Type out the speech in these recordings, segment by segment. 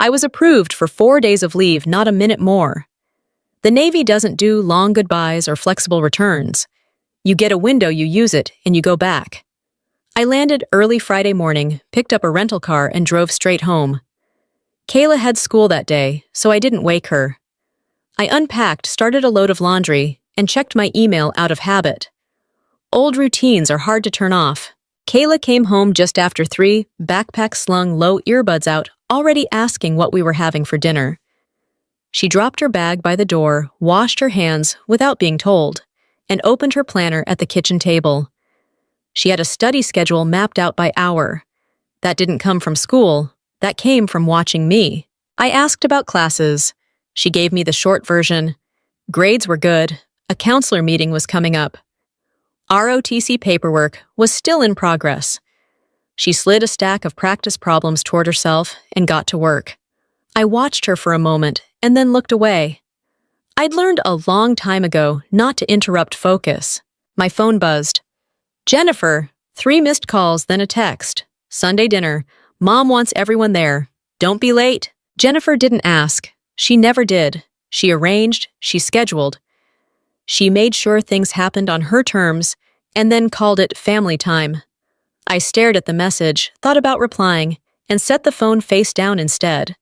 I was approved for 4 days of leave, not a minute more. The Navy doesn't do long goodbyes or flexible returns. You get a window, you use it, and you go back. I landed early Friday morning, picked up a rental car, and drove straight home. Kayla had school that day, so I didn't wake her. I unpacked, started a load of laundry, and checked my email out of habit. Old routines are hard to turn off. Kayla came home just after 3, backpack slung, low earbuds out, already asking what we were having for dinner. She dropped her bag by the door, washed her hands without being told, and opened her planner at the kitchen table. She had a study schedule mapped out by hour. That didn't come from school, that came from watching me. I asked about classes. She gave me the short version. Grades were good. A counselor meeting was coming up. ROTC paperwork was still in progress. She slid a stack of practice problems toward herself and got to work. I watched her for a moment and then looked away. I'd learned a long time ago not to interrupt focus. My phone buzzed. Jennifer, 3 missed calls, then a text. Sunday dinner. Mom wants everyone there. Don't be late. Jennifer didn't ask. She never did. She arranged, she scheduled. She made sure things happened on her terms and then called it family time. I stared at the message, thought about replying, and set the phone face down instead.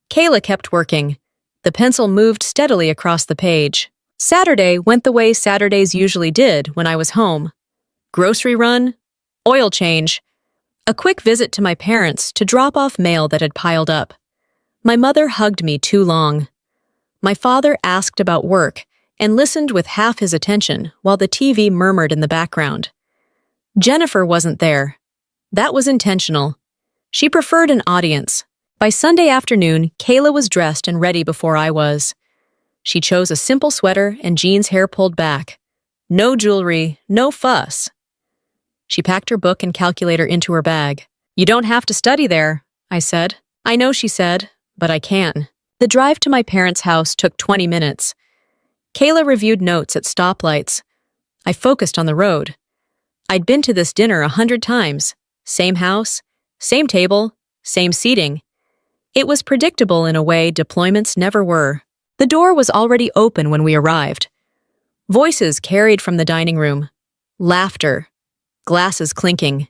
Kayla kept working. The pencil moved steadily across the page. Saturday went the way Saturdays usually did when I was home. Grocery run, oil change, a quick visit to my parents to drop off mail that had piled up. My mother hugged me too long. My father asked about work and listened with half his attention while the TV murmured in the background. Jennifer wasn't there. That was intentional. She preferred an audience. By Sunday afternoon, Kayla was dressed and ready before I was. She chose a simple sweater and jeans, hair pulled back. No jewelry, no fuss. She packed her book and calculator into her bag. You don't have to study there, I said. I know, she said, but I can. The drive to my parents' house took 20 minutes. Kayla reviewed notes at stoplights. I focused on the road. I'd been to this dinner 100 times. Same house, same table, same seating. It was predictable in a way deployments never were. The door was already open when we arrived. Voices carried from the dining room. Laughter. Glasses clinking.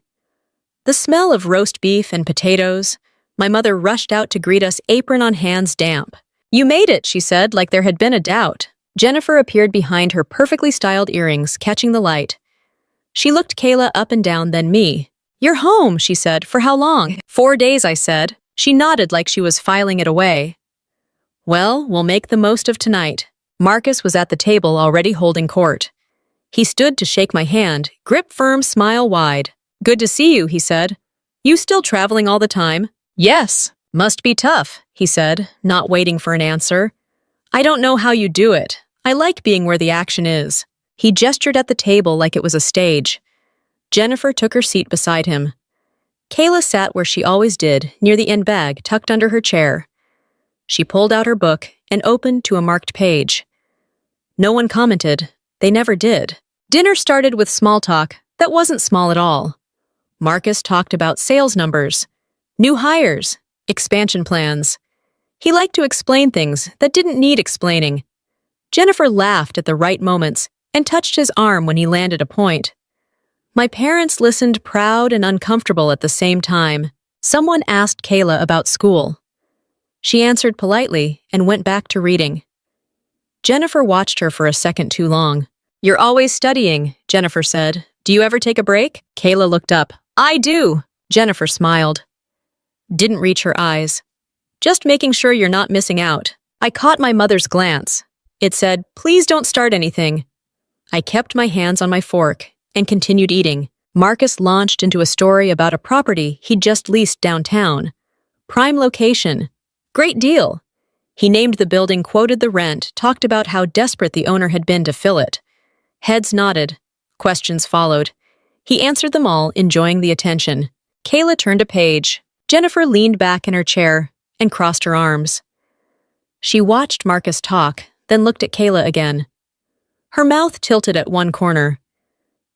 The smell of roast beef and potatoes. My mother rushed out to greet us, apron on hands damp. You made it, she said, like there had been a doubt. Jennifer appeared behind her perfectly styled earrings, catching the light. She looked Kayla up and down, then me. You're home, she said. For how long? 4 days, I said. She nodded like she was filing it away. Well, we'll make the most of tonight. Marcus was at the table already holding court. He stood to shake my hand, grip firm, smile wide. Good to see you, he said. You still traveling all the time? Yes. Must be tough, he said, not waiting for an answer. I don't know how you do it. I like being where the action is. He gestured at the table like it was a stage. Jennifer took her seat beside him. Kayla sat where she always did, near the end bag, tucked under her chair. She pulled out her book and opened to a marked page. No one commented. They never did. Dinner started with small talk that wasn't small at all. Marcus talked about sales numbers, new hires, expansion plans. He liked to explain things that didn't need explaining. Jennifer laughed at the right moments and touched his arm when he landed a point. My parents listened, proud and uncomfortable at the same time. Someone asked Kayla about school. She answered politely and went back to reading. Jennifer watched her for a second too long. You're always studying, Jennifer said. Do you ever take a break? Kayla looked up. I do, Jennifer smiled. Didn't reach her eyes. Just making sure you're not missing out. I caught my mother's glance. It said, please don't start anything. I kept my hands on my fork and continued eating. Marcus launched into a story about a property he'd just leased downtown. Prime location. Great deal. He named the building, quoted the rent, talked about how desperate the owner had been to fill it. Heads nodded. Questions followed. He answered them all, enjoying the attention. Kayla turned a page. Jennifer leaned back in her chair and crossed her arms. She watched Marcus talk, then looked at Kayla again. Her mouth tilted at one corner.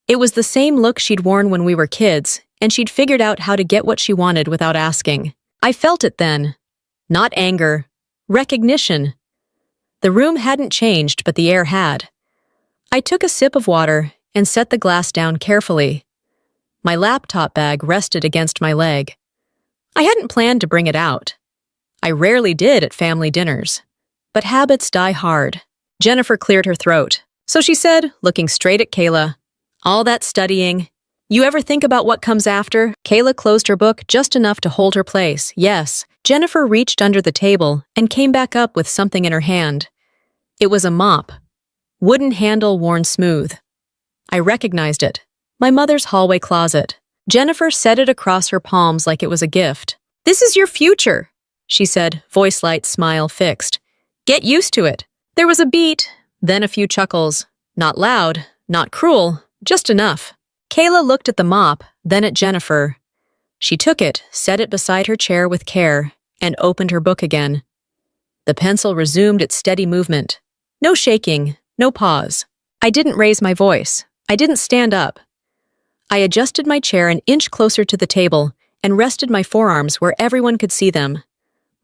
It was the same look she'd worn when we were kids, and she'd figured out how to get what she wanted without asking. I felt it then. Not anger. Recognition. The room hadn't changed, but the air had. I took a sip of water and set the glass down carefully. My laptop bag rested against my leg. I hadn't planned to bring it out. I rarely did at family dinners. But habits die hard. Jennifer cleared her throat. So she said, looking straight at Kayla, "All that studying. You ever think about what comes after?" Kayla closed her book just enough to hold her place. Yes. Jennifer reached under the table and came back up with something in her hand. It was a mop. Wooden handle worn smooth. I recognized it. My mother's hallway closet. Jennifer set it across her palms like it was a gift. "This is your future," she said, voice light, smile fixed. "Get used to it." There was a beat, then a few chuckles. Not loud, not cruel, just enough. Kayla looked at the mop, then at Jennifer. She took it, set it beside her chair with care, and opened her book again. The pencil resumed its steady movement. No shaking, no pause. I didn't raise my voice. I didn't stand up. I adjusted my chair an inch closer to the table and rested my forearms where everyone could see them.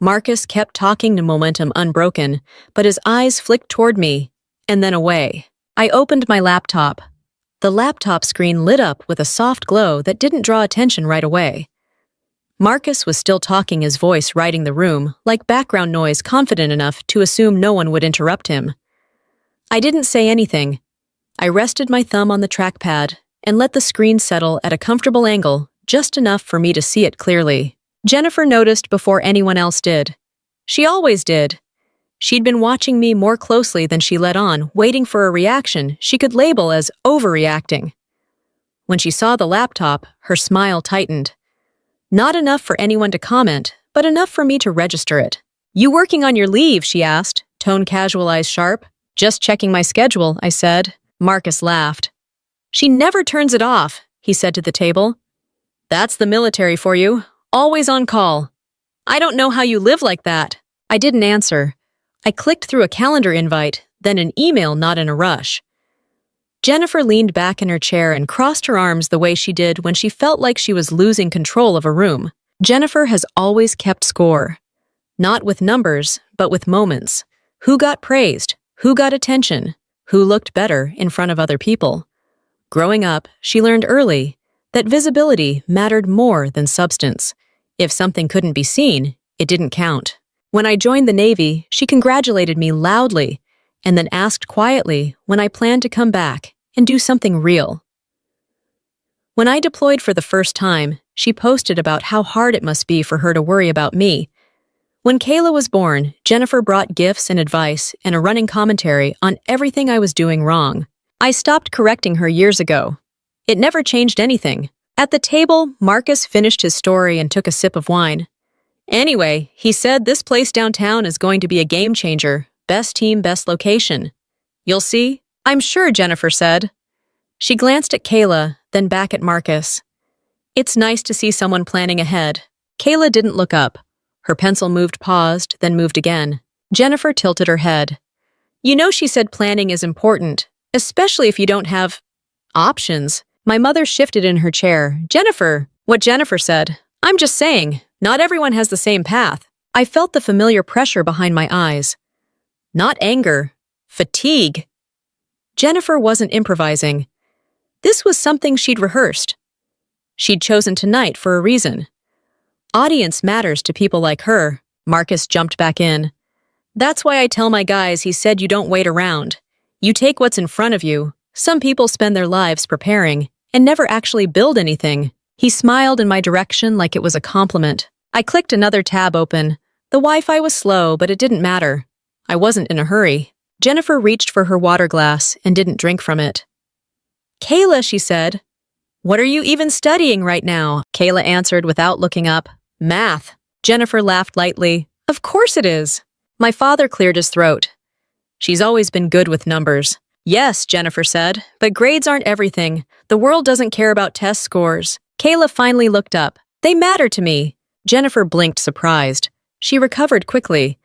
Marcus kept talking to momentum unbroken, but his eyes flicked toward me, and then away. I opened my laptop. The laptop screen lit up with a soft glow that didn't draw attention right away. Marcus was still talking, his voice riding the room, like background noise confident enough to assume no one would interrupt him. I didn't say anything. I rested my thumb on the trackpad and let the screen settle at a comfortable angle, just enough for me to see it clearly. Jennifer noticed before anyone else did. She always did. She'd been watching me more closely than she let on, waiting for a reaction she could label as overreacting. When she saw the laptop, her smile tightened. Not enough for anyone to comment, but enough for me to register it. "You working on your leave?" she asked, tone casual, eyes sharp. "Just checking my schedule," I said. Marcus laughed. "She never turns it off," he said to the table. "That's the military for you, always on call. I don't know how you live like that." I didn't answer. I clicked through a calendar invite, then an email, not in a rush. Jennifer leaned back in her chair and crossed her arms the way she did when she felt like she was losing control of a room. Jennifer has always kept score. Not with numbers, but with moments. Who got praised? Who got attention? Who looked better in front of other people? Growing up, she learned early that visibility mattered more than substance. If something couldn't be seen, it didn't count. When I joined the Navy, she congratulated me loudly and then asked quietly when I planned to come back and do something real. When I deployed for the first time, she posted about how hard it must be for her to worry about me. When Kayla was born, Jennifer brought gifts and advice and a running commentary on everything I was doing wrong. I stopped correcting her years ago. It never changed anything. At the table, Marcus finished his story and took a sip of wine. "Anyway, he said this place downtown is going to be a game changer. Best team, best location. You'll see." "I'm sure," Jennifer said. She glanced at Kayla, then back at Marcus. "It's nice to see someone planning ahead." Kayla didn't look up. Her pencil paused, then moved again. Jennifer tilted her head. "You know, she said planning is important, especially if you don't have options." My mother shifted in her chair. "Jennifer," what Jennifer said. "I'm just saying, not everyone has the same path." I felt the familiar pressure behind my eyes. Not anger, fatigue. Jennifer wasn't improvising. This was something she'd rehearsed. She'd chosen tonight for a reason. Audience matters to people like her. Marcus jumped back in. "That's why I tell my guys," he said, "you don't wait around. You take what's in front of you. Some people spend their lives preparing and never actually build anything." He smiled in my direction like it was a compliment. I clicked another tab open. The Wi-Fi was slow, but it didn't matter. I wasn't in a hurry. Jennifer reached for her water glass and didn't drink from it. "Kayla," she said. "What are you even studying right now?" Kayla answered without looking up. "Math." Jennifer laughed lightly. "Of course it is." My father cleared his throat. "She's always been good with numbers." "Yes," Jennifer said, "but grades aren't everything. The world doesn't care about test scores." Kayla finally looked up. "They matter to me." Jennifer blinked, surprised. She recovered quickly.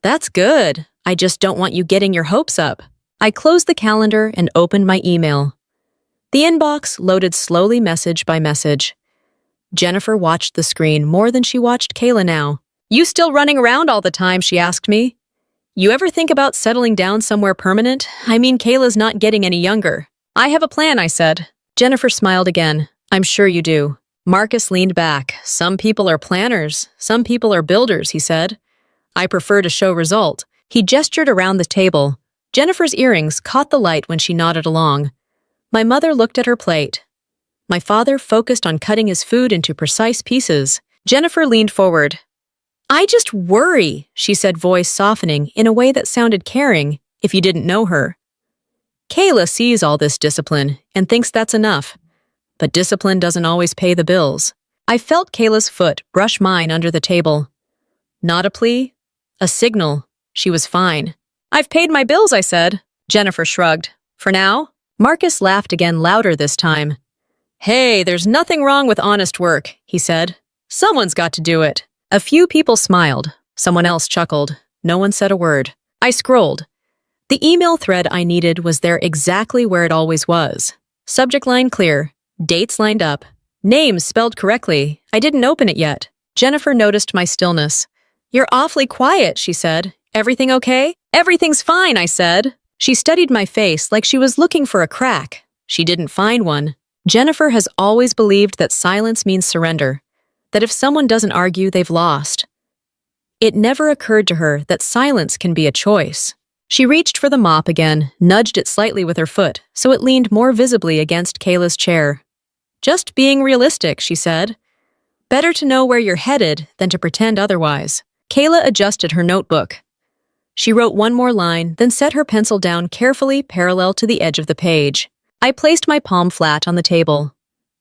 "That's good. I just don't want you getting your hopes up." I closed the calendar and opened my email. The inbox loaded slowly, message by message. Jennifer watched the screen more than she watched Kayla now. You still running around all the time, she asked me. You ever think about settling down somewhere permanent? I mean, Kayla's not getting any younger. I have a plan, I said. Jennifer smiled again. I'm sure you do. Marcus leaned back. Some people are planners. Some people are builders, he said. I prefer to show result. He gestured around the table. Jennifer's earrings caught the light when she nodded along. My mother looked at her plate. My father focused on cutting his food into precise pieces. Jennifer leaned forward. I just worry, she said, voice softening in a way that sounded caring if you didn't know her. Kayla sees all this discipline and thinks that's enough. But discipline doesn't always pay the bills. I felt Kayla's foot brush mine under the table. Not a plea, a signal. She was fine. I've paid my bills, I said. Jennifer shrugged. For now? Marcus laughed again, louder this time. Hey, there's nothing wrong with honest work, he said. Someone's got to do it. A few people smiled. Someone else chuckled. No one said a word. I scrolled. The email thread I needed was there exactly where it always was. Subject line clear. Dates lined up. Names spelled correctly. I didn't open it yet. Jennifer noticed my stillness. You're awfully quiet, she said. Everything okay? Everything's fine, I said. She studied my face like she was looking for a crack. She didn't find one. Jennifer has always believed that silence means surrender, that if someone doesn't argue, they've lost. It never occurred to her that silence can be a choice. She reached for the mop again, nudged it slightly with her foot so it leaned more visibly against Kayla's chair. Just being realistic, she said. Better to know where you're headed than to pretend otherwise. Kayla adjusted her notebook. She wrote one more line, then set her pencil down carefully parallel to the edge of the page. I placed my palm flat on the table.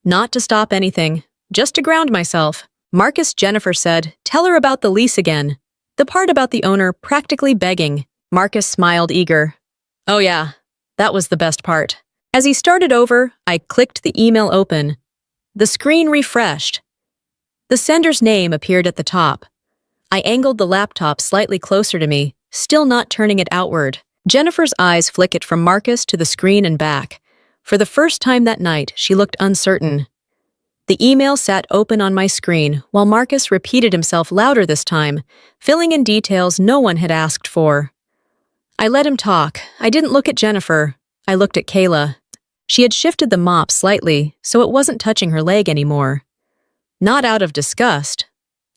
Not to stop anything, just to ground myself. Marcus, Jennifer said, tell her about the lease again. The part about the owner practically begging. Marcus smiled eager. Oh yeah, that was the best part. As he started over, I clicked the email open. The screen refreshed. The sender's name appeared at the top. I angled the laptop slightly closer to me, still not turning it outward. Jennifer's eyes flickered from Marcus to the screen and back. For the first time that night, she looked uncertain. The email sat open on my screen, while Marcus repeated himself louder this time, filling in details no one had asked for. I let him talk. I didn't look at Jennifer. I looked at Kayla. She had shifted the mop slightly, so it wasn't touching her leg anymore. Not out of disgust,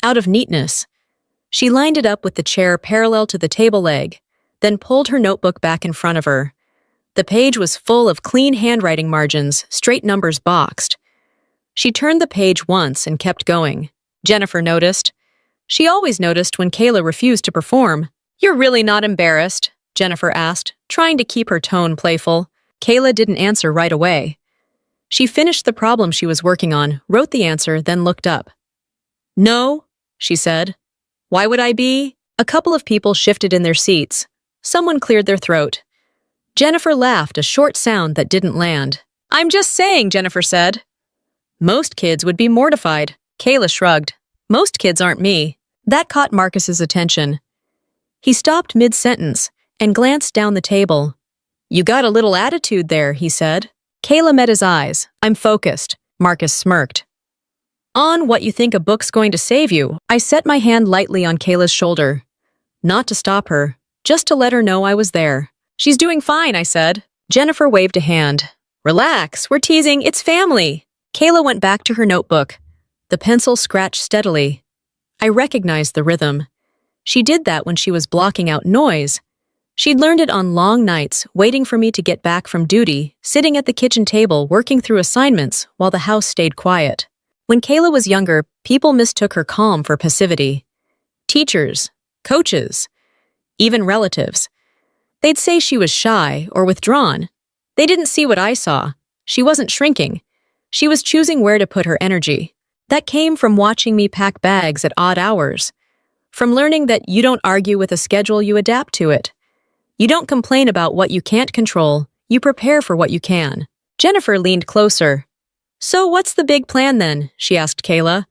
out of neatness. She lined it up with the chair parallel to the table leg, then pulled her notebook back in front of her. The page was full of clean handwriting margins, straight numbers boxed. She turned the page once and kept going. Jennifer noticed. She always noticed when Kayla refused to perform. You're really not embarrassed? Jennifer asked, trying to keep her tone playful. Kayla didn't answer right away. She finished the problem she was working on, wrote the answer, then looked up. No, she said. Why would I be? A couple of people shifted in their seats. Someone cleared their throat. Jennifer laughed, a short sound that didn't land. I'm just saying, Jennifer said. Most kids would be mortified. Kayla shrugged. Most kids aren't me. That caught Marcus's attention. He stopped mid-sentence and glanced down the table. You got a little attitude there, he said. Kayla met his eyes. I'm focused. Marcus smirked. On what you think a book's going to save you, I set my hand lightly on Kayla's shoulder. Not to stop her, just to let her know I was there. She's doing fine, I said. Jennifer waved a hand. Relax, we're teasing, it's family. Kayla went back to her notebook. The pencil scratched steadily. I recognized the rhythm. She did that when she was blocking out noise. She'd learned it on long nights, waiting for me to get back from duty, sitting at the kitchen table working through assignments while the house stayed quiet. When Kayla was younger, people mistook her calm for passivity. Teachers, coaches, even relatives. They'd say she was shy or withdrawn. They didn't see what I saw. She wasn't shrinking. She was choosing where to put her energy. That came from watching me pack bags at odd hours. From learning that you don't argue with a schedule, you adapt to it. You don't complain about what you can't control, you prepare for what you can. Jennifer leaned closer. So what's the big plan then? She asked Kayla.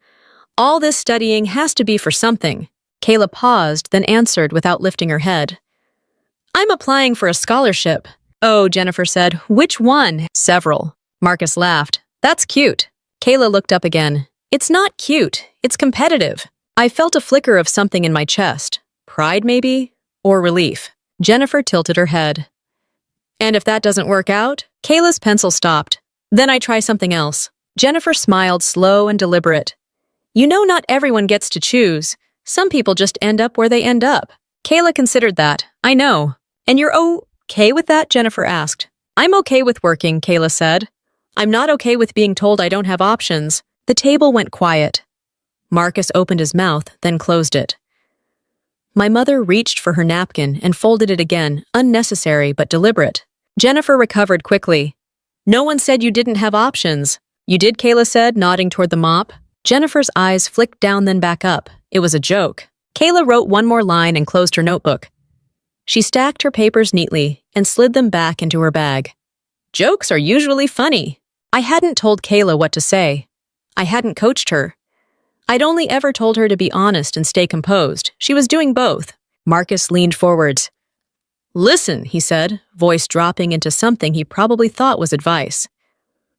All this studying has to be for something. Kayla paused, then answered without lifting her head. I'm applying for a scholarship. Oh, Jennifer said. Which one? Several. Marcus laughed. That's cute. Kayla looked up again. It's not cute. It's competitive. I felt a flicker of something in my chest. Pride, maybe? Or relief. Jennifer tilted her head. And if that doesn't work out? Kayla's pencil stopped. Then I try something else. Jennifer smiled, slow and deliberate. You know, not everyone gets to choose. Some people just end up where they end up. Kayla considered that. I know. And you're okay with that? Jennifer asked. I'm okay with working, Kayla said. I'm not okay with being told I don't have options. The table went quiet. Marcus opened his mouth, then closed it. My mother reached for her napkin and folded it again, unnecessary but deliberate. Jennifer recovered quickly. No one said you didn't have options. You did, Kayla said, nodding toward the mop. Jennifer's eyes flicked down then back up. It was a joke. Kayla wrote one more line and closed her notebook. She stacked her papers neatly and slid them back into her bag. Jokes are usually funny. I hadn't told Kayla what to say. I hadn't coached her. I'd only ever told her to be honest and stay composed. She was doing both. Marcus leaned forwards. Listen, he said, voice dropping into something he probably thought was advice.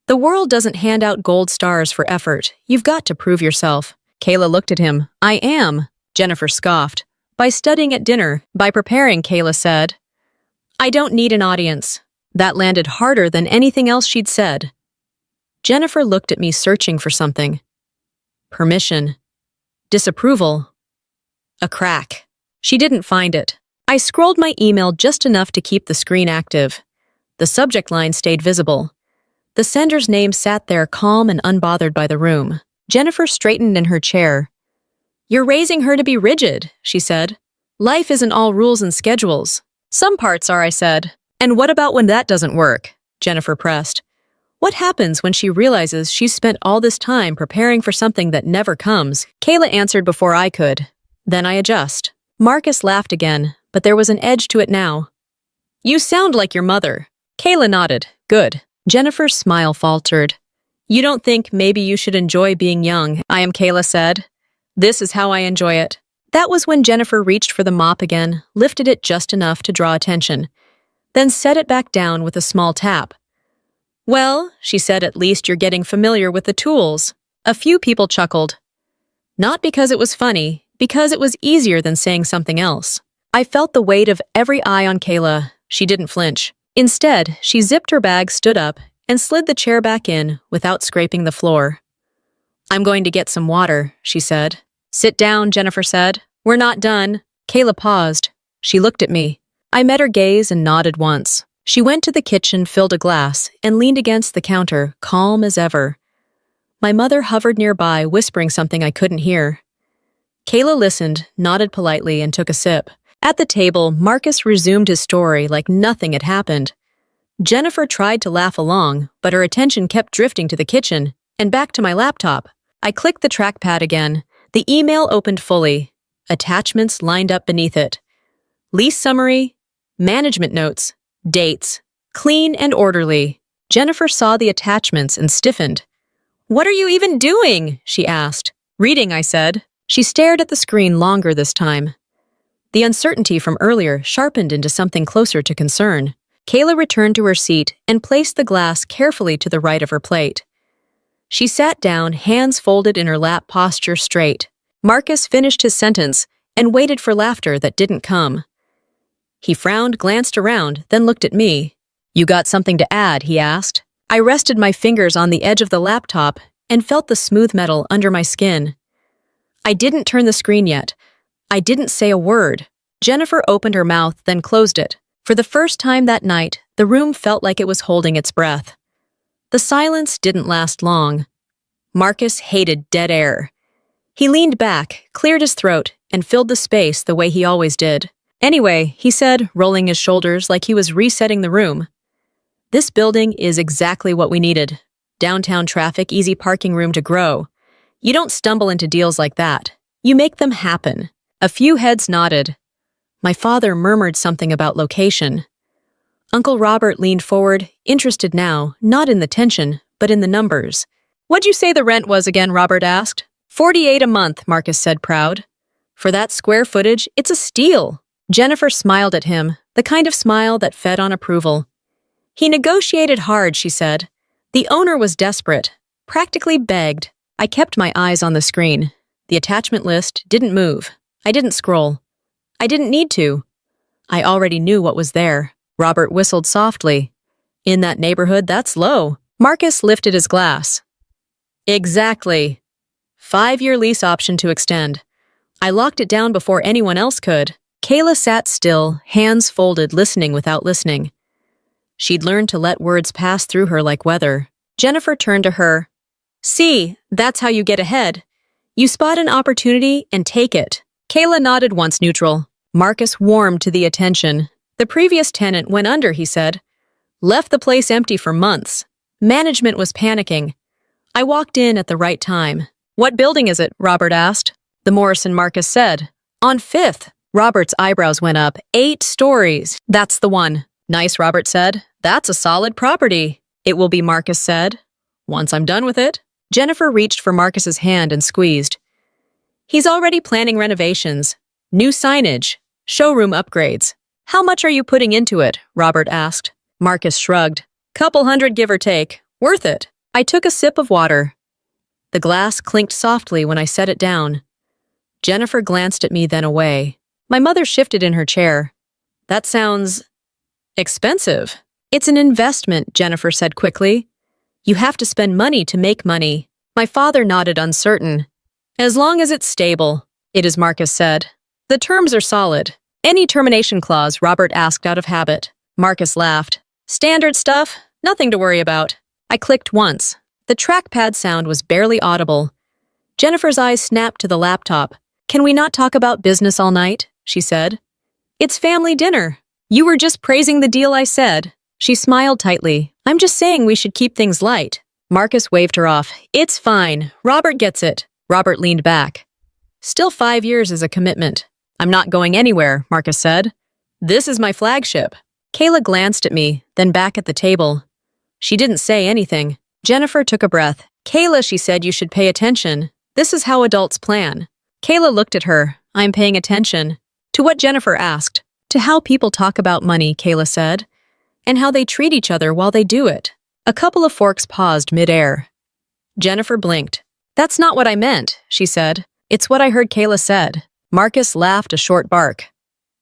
The world doesn't hand out gold stars for effort. You've got to prove yourself. Kayla looked at him. I am, Jennifer scoffed. By studying at dinner, by preparing, Kayla said. I don't need an audience. That landed harder than anything else she'd said. Jennifer looked at me, searching for something. Permission. Disapproval. A crack. She didn't find it. I scrolled my email just enough to keep the screen active. The subject line stayed visible. The sender's name sat there, calm and unbothered by the room. Jennifer straightened in her chair. You're raising her to be rigid, she said. Life isn't all rules and schedules. Some parts are, I said. And what about when that doesn't work? Jennifer pressed. What happens when she realizes she's spent all this time preparing for something that never comes? Kayla answered before I could. Then I adjust. Marcus laughed again, but there was an edge to it now. You sound like your mother. Kayla nodded. Good. Jennifer's smile faltered. You don't think maybe you should enjoy being young, Kayla said. This is how I enjoy it. That was when Jennifer reached for the mop again, lifted it just enough to draw attention, then set it back down with a small tap. Well, she said, at least you're getting familiar with the tools. A few people chuckled. Not because it was funny, because it was easier than saying something else. I felt the weight of every eye on Kayla. She didn't flinch. Instead, she zipped her bag, stood up, and slid the chair back in without scraping the floor. I'm going to get some water, she said. Sit down, Jennifer said. We're not done. Kayla paused. She looked at me. I met her gaze and nodded once. She went to the kitchen, filled a glass, and leaned against the counter, calm as ever. My mother hovered nearby, whispering something I couldn't hear. Kayla listened, nodded politely, and took a sip. At the table, Marcus resumed his story like nothing had happened. Jennifer tried to laugh along, but her attention kept drifting to the kitchen and back to my laptop. I clicked the trackpad again. The email opened fully. Attachments lined up beneath it. Lease summary, management notes, dates, clean and orderly. Jennifer saw the attachments and stiffened. What are you even doing? She asked. Reading, I said. She stared at the screen longer this time. The uncertainty from earlier sharpened into something closer to concern. Kayla returned to her seat and placed the glass carefully to the right of her plate. She sat down, hands folded in her lap, posture straight. Marcus finished his sentence and waited for laughter that didn't come. He frowned, glanced around, then looked at me. You got something to add, he asked. I rested my fingers on the edge of the laptop and felt the smooth metal under my skin. I didn't turn the screen yet. I didn't say a word. Jennifer opened her mouth, then closed it. For the first time that night, the room felt like it was holding its breath. The silence didn't last long. Marcus hated dead air. He leaned back, cleared his throat, and filled the space the way he always did. Anyway, he said, rolling his shoulders like he was resetting the room. This building is exactly what we needed. Downtown traffic, easy parking room to grow. You don't stumble into deals like that. You make them happen. A few heads nodded. My father murmured something about location. Uncle Robert leaned forward, interested now, not in the tension, but in the numbers. What'd you say the rent was again, Robert asked. $48 a month, Marcus said, proud. For that square footage, it's a steal. Jennifer smiled at him, the kind of smile that fed on approval. He negotiated hard, she said. The owner was desperate, practically begged. I kept my eyes on the screen. The attachment list didn't move. I didn't scroll. I didn't need to. I already knew what was there. Robert whistled softly. In that neighborhood, that's low. Marcus lifted his glass. Exactly. 5-year lease option to extend. I locked it down before anyone else could. Kayla sat still, hands folded, listening without listening. She'd learned to let words pass through her like weather. Jennifer turned to her. See, that's how you get ahead. You spot an opportunity and take it. Kayla nodded once neutral. Marcus warmed to the attention. The previous tenant went under, he said. Left the place empty for months. Management was panicking. I walked in at the right time. What building is it? Robert asked. The Morrison, Marcus said. On 5th. Robert's eyebrows went up. 8 stories. That's the one. Nice, Robert said. That's a solid property. It will be, Marcus said. Once I'm done with it. Jennifer reached for Marcus's hand and squeezed. He's already planning renovations. New signage. Showroom upgrades. How much are you putting into it? Robert asked. Marcus shrugged. Couple hundred, give or take. Worth it. I took a sip of water. The glass clinked softly when I set it down. Jennifer glanced at me, then away. My mother shifted in her chair. That sounds expensive. It's an investment, Jennifer said quickly. You have to spend money to make money. My father nodded, uncertain. As long as it's stable, it is, Marcus said. The terms are solid. Any termination clause? Robert asked out of habit. Marcus laughed. Standard stuff, nothing to worry about. I clicked once. The trackpad sound was barely audible. Jennifer's eyes snapped to the laptop. Can we not talk about business all night? She said. It's family dinner. You were just praising the deal I said. She smiled tightly. I'm just saying we should keep things light. Marcus waved her off. It's fine. Robert gets it. Robert leaned back. Still 5 years is a commitment. I'm not going anywhere, Marcus said. This is my flagship. Kayla glanced at me, then back at the table. She didn't say anything. Jennifer took a breath. Kayla, she said, you should pay attention. This is how adults plan. Kayla looked at her. I'm paying attention. To what? Jennifer asked. To how people talk about money, Kayla said, and how they treat each other while they do it. A couple of forks paused midair. Jennifer blinked. That's not what I meant, she said. It's what I heard Kayla said. Marcus laughed a short bark.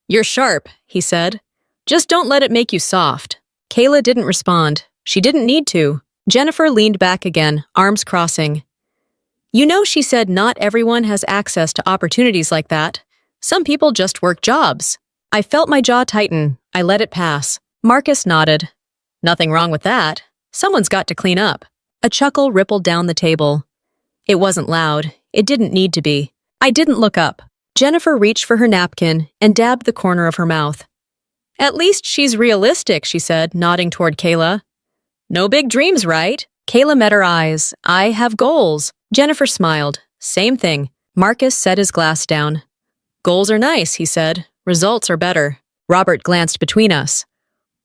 You're sharp, he said. Just don't let it make you soft. Kayla didn't respond. She didn't need to. Jennifer leaned back again, arms crossing. You know, she said, not everyone has access to opportunities like that. Some people just work jobs. I felt my jaw tighten. I let it pass. Marcus nodded. Nothing wrong with that. Someone's got to clean up. A chuckle rippled down the table. It wasn't loud. It didn't need to be. I didn't look up. Jennifer reached for her napkin and dabbed the corner of her mouth. At least she's realistic, she said, nodding toward Kayla. No big dreams, right? Kayla met her eyes. I have goals. Jennifer smiled. Same thing. Marcus set his glass down. Goals are nice, he said. Results are better. Robert glanced between us.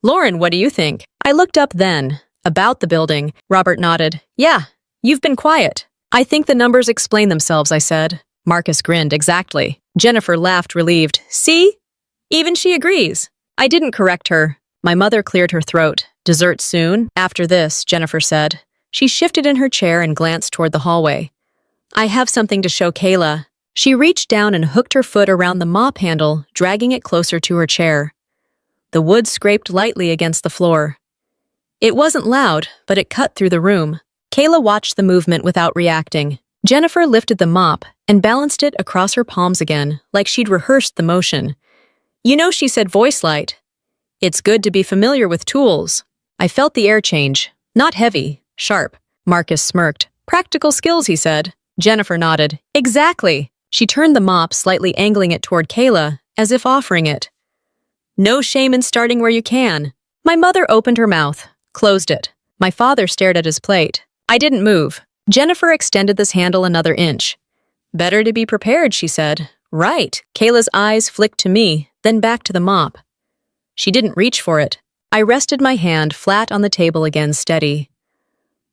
Lauren, what do you think? I looked up then. About the building. Robert nodded. Yeah, you've been quiet. I think the numbers explain themselves, I said. Marcus grinned. Exactly. Jennifer laughed, relieved. See? Even she agrees. I didn't correct her. My mother cleared her throat. Dessert soon? After this, Jennifer said. She shifted in her chair and glanced toward the hallway. I have something to show Kayla. She reached down and hooked her foot around the mop handle, dragging it closer to her chair. The wood scraped lightly against the floor. It wasn't loud, but it cut through the room. Kayla watched the movement without reacting. Jennifer lifted the mop and balanced it across her palms again, like she'd rehearsed the motion. You know, she said, voice light. It's good to be familiar with tools. I felt the air change. Not heavy, sharp. Marcus smirked. Practical skills, he said. Jennifer nodded. Exactly. She turned the mop, slightly angling it toward Kayla, as if offering it. No shame in starting where you can. My mother opened her mouth, closed it. My father stared at his plate. I didn't move. Jennifer extended this handle another inch. Better to be prepared, she said. Right. Kayla's eyes flicked to me, then back to the mop. She didn't reach for it. I rested my hand flat on the table again, steady.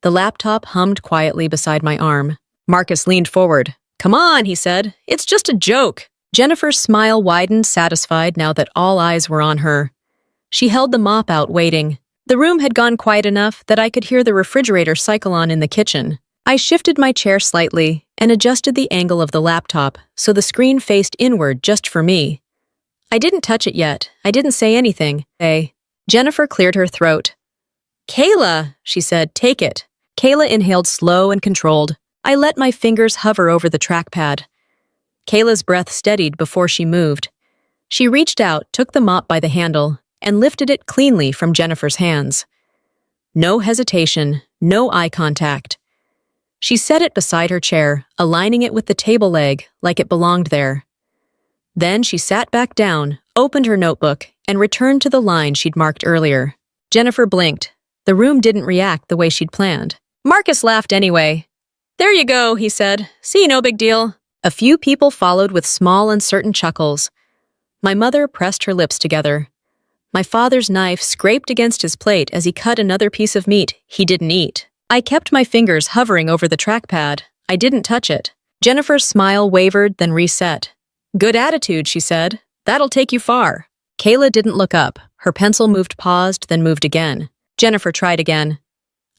The laptop hummed quietly beside my arm. Marcus leaned forward. Come on, he said. It's just a joke. Jennifer's smile widened, satisfied now that all eyes were on her. She held the mop out, waiting. The room had gone quiet enough that I could hear the refrigerator cycle on in the kitchen. I shifted my chair slightly, and adjusted the angle of the laptop so the screen faced inward just for me. I didn't touch it yet. I didn't say anything. Hey. Jennifer cleared her throat. Kayla, she said, take it. Kayla inhaled slow and controlled. I let my fingers hover over the trackpad. Kayla's breath steadied before she moved. She reached out, took the mop by the handle, and lifted it cleanly from Jennifer's hands. No hesitation, no eye contact. She set it beside her chair, aligning it with the table leg like it belonged there. Then she sat back down, opened her notebook, and returned to the line she'd marked earlier. Jennifer blinked. The room didn't react the way she'd planned. Marcus laughed anyway. There you go, he said. See, no big deal. A few people followed with small, uncertain chuckles. My mother pressed her lips together. My father's knife scraped against his plate as he cut another piece of meat he didn't eat. I kept my fingers hovering over the trackpad. I didn't touch it. Jennifer's smile wavered, then reset. Good attitude, she said. That'll take you far. Kayla didn't look up. Her pencil moved, paused, then moved again. Jennifer tried again.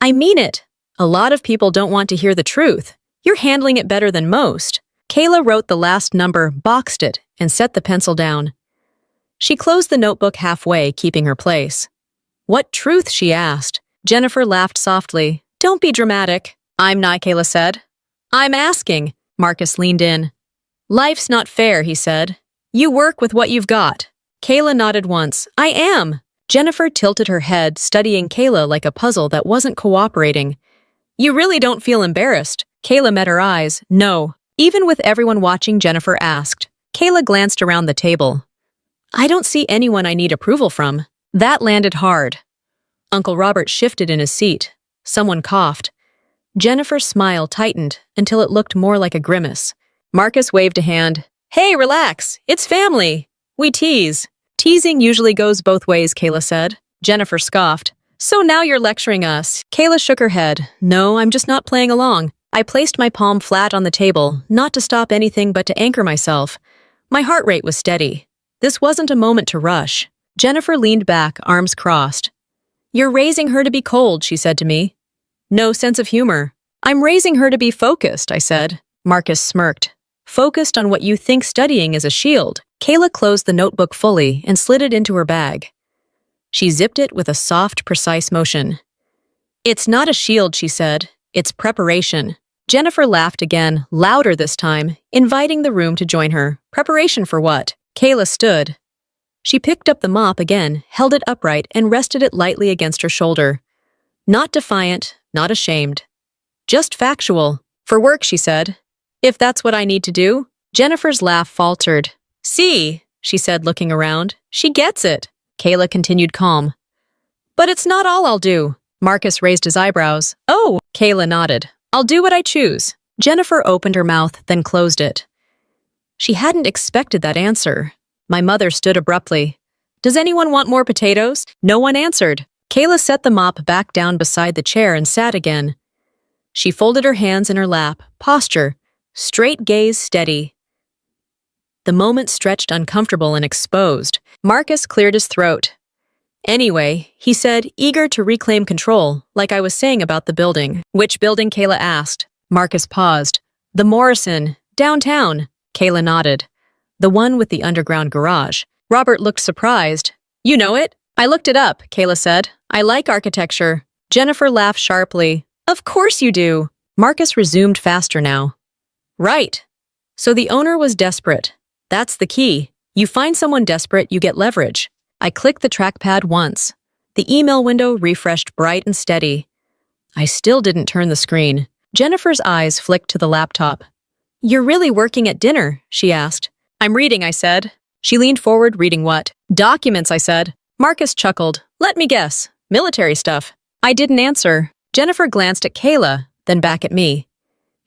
I mean it. A lot of people don't want to hear the truth. You're handling it better than most. Kayla wrote the last number, boxed it, and set the pencil down. She closed the notebook halfway, keeping her place. What truth? She asked. Jennifer laughed softly. Don't be dramatic. I'm not, Kayla said. I'm asking. Marcus leaned in. Life's not fair, he said. You work with what you've got. Kayla nodded once. I am. Jennifer tilted her head, studying Kayla like a puzzle that wasn't cooperating. You really don't feel embarrassed? Kayla met her eyes. No. Even with everyone watching, Jennifer asked. Kayla glanced around the table. I don't see anyone I need approval from. That landed hard. Uncle Robert shifted in his seat. Someone coughed. Jennifer's smile tightened until it looked more like a grimace. Marcus waved a hand. Hey, relax. It's family. We tease. Teasing usually goes both ways, Kayla said. Jennifer scoffed. So now you're lecturing us. Kayla shook her head. No, I'm just not playing along. I placed my palm flat on the table, not to stop anything but to anchor myself. My heart rate was steady. This wasn't a moment to rush. Jennifer leaned back, arms crossed. You're raising her to be cold, she said to me. No sense of humor. I'm raising her to be focused, I said. Marcus smirked. Focused on what you think studying is a shield. Kayla closed the notebook fully and slid it into her bag. She zipped it with a soft, precise motion. It's not a shield, she said. It's preparation. Jennifer laughed again, louder this time, inviting the room to join her. Preparation for what? Kayla stood. She picked up the mop again, held it upright, and rested it lightly against her shoulder. Not defiant, not ashamed. Just factual. For work, she said. If that's what I need to do. Jennifer's laugh faltered. See, she said, looking around. She gets it. Kayla continued calm. But it's not all I'll do. Marcus raised his eyebrows. Oh, Kayla nodded. I'll do what I choose. Jennifer opened her mouth, then closed it. She hadn't expected that answer. My mother stood abruptly. Does anyone want more potatoes? No one answered. Kayla set the mop back down beside the chair and sat again. She folded her hands in her lap, posture, straight gaze steady. The moment stretched uncomfortable and exposed. Marcus cleared his throat. Anyway, he said, eager to reclaim control, like I was saying about the building. Which building? Kayla asked. Marcus paused. The Morrison, downtown. Kayla nodded. The one with the underground garage. Robert looked surprised. You know it? I looked it up, Kayla said. I like architecture. Jennifer laughed sharply. Of course you do. Marcus resumed faster now. Right. So the owner was desperate. That's the key. You find someone desperate, you get leverage. I clicked the trackpad once. The email window refreshed bright and steady. I still didn't turn the screen. Jennifer's eyes flicked to the laptop. You're really working at dinner, she asked. I'm reading, I said. She leaned forward, reading what? Documents, I said. Marcus chuckled. Let me guess. Military stuff. I didn't answer. Jennifer glanced at Kayla, then back at me.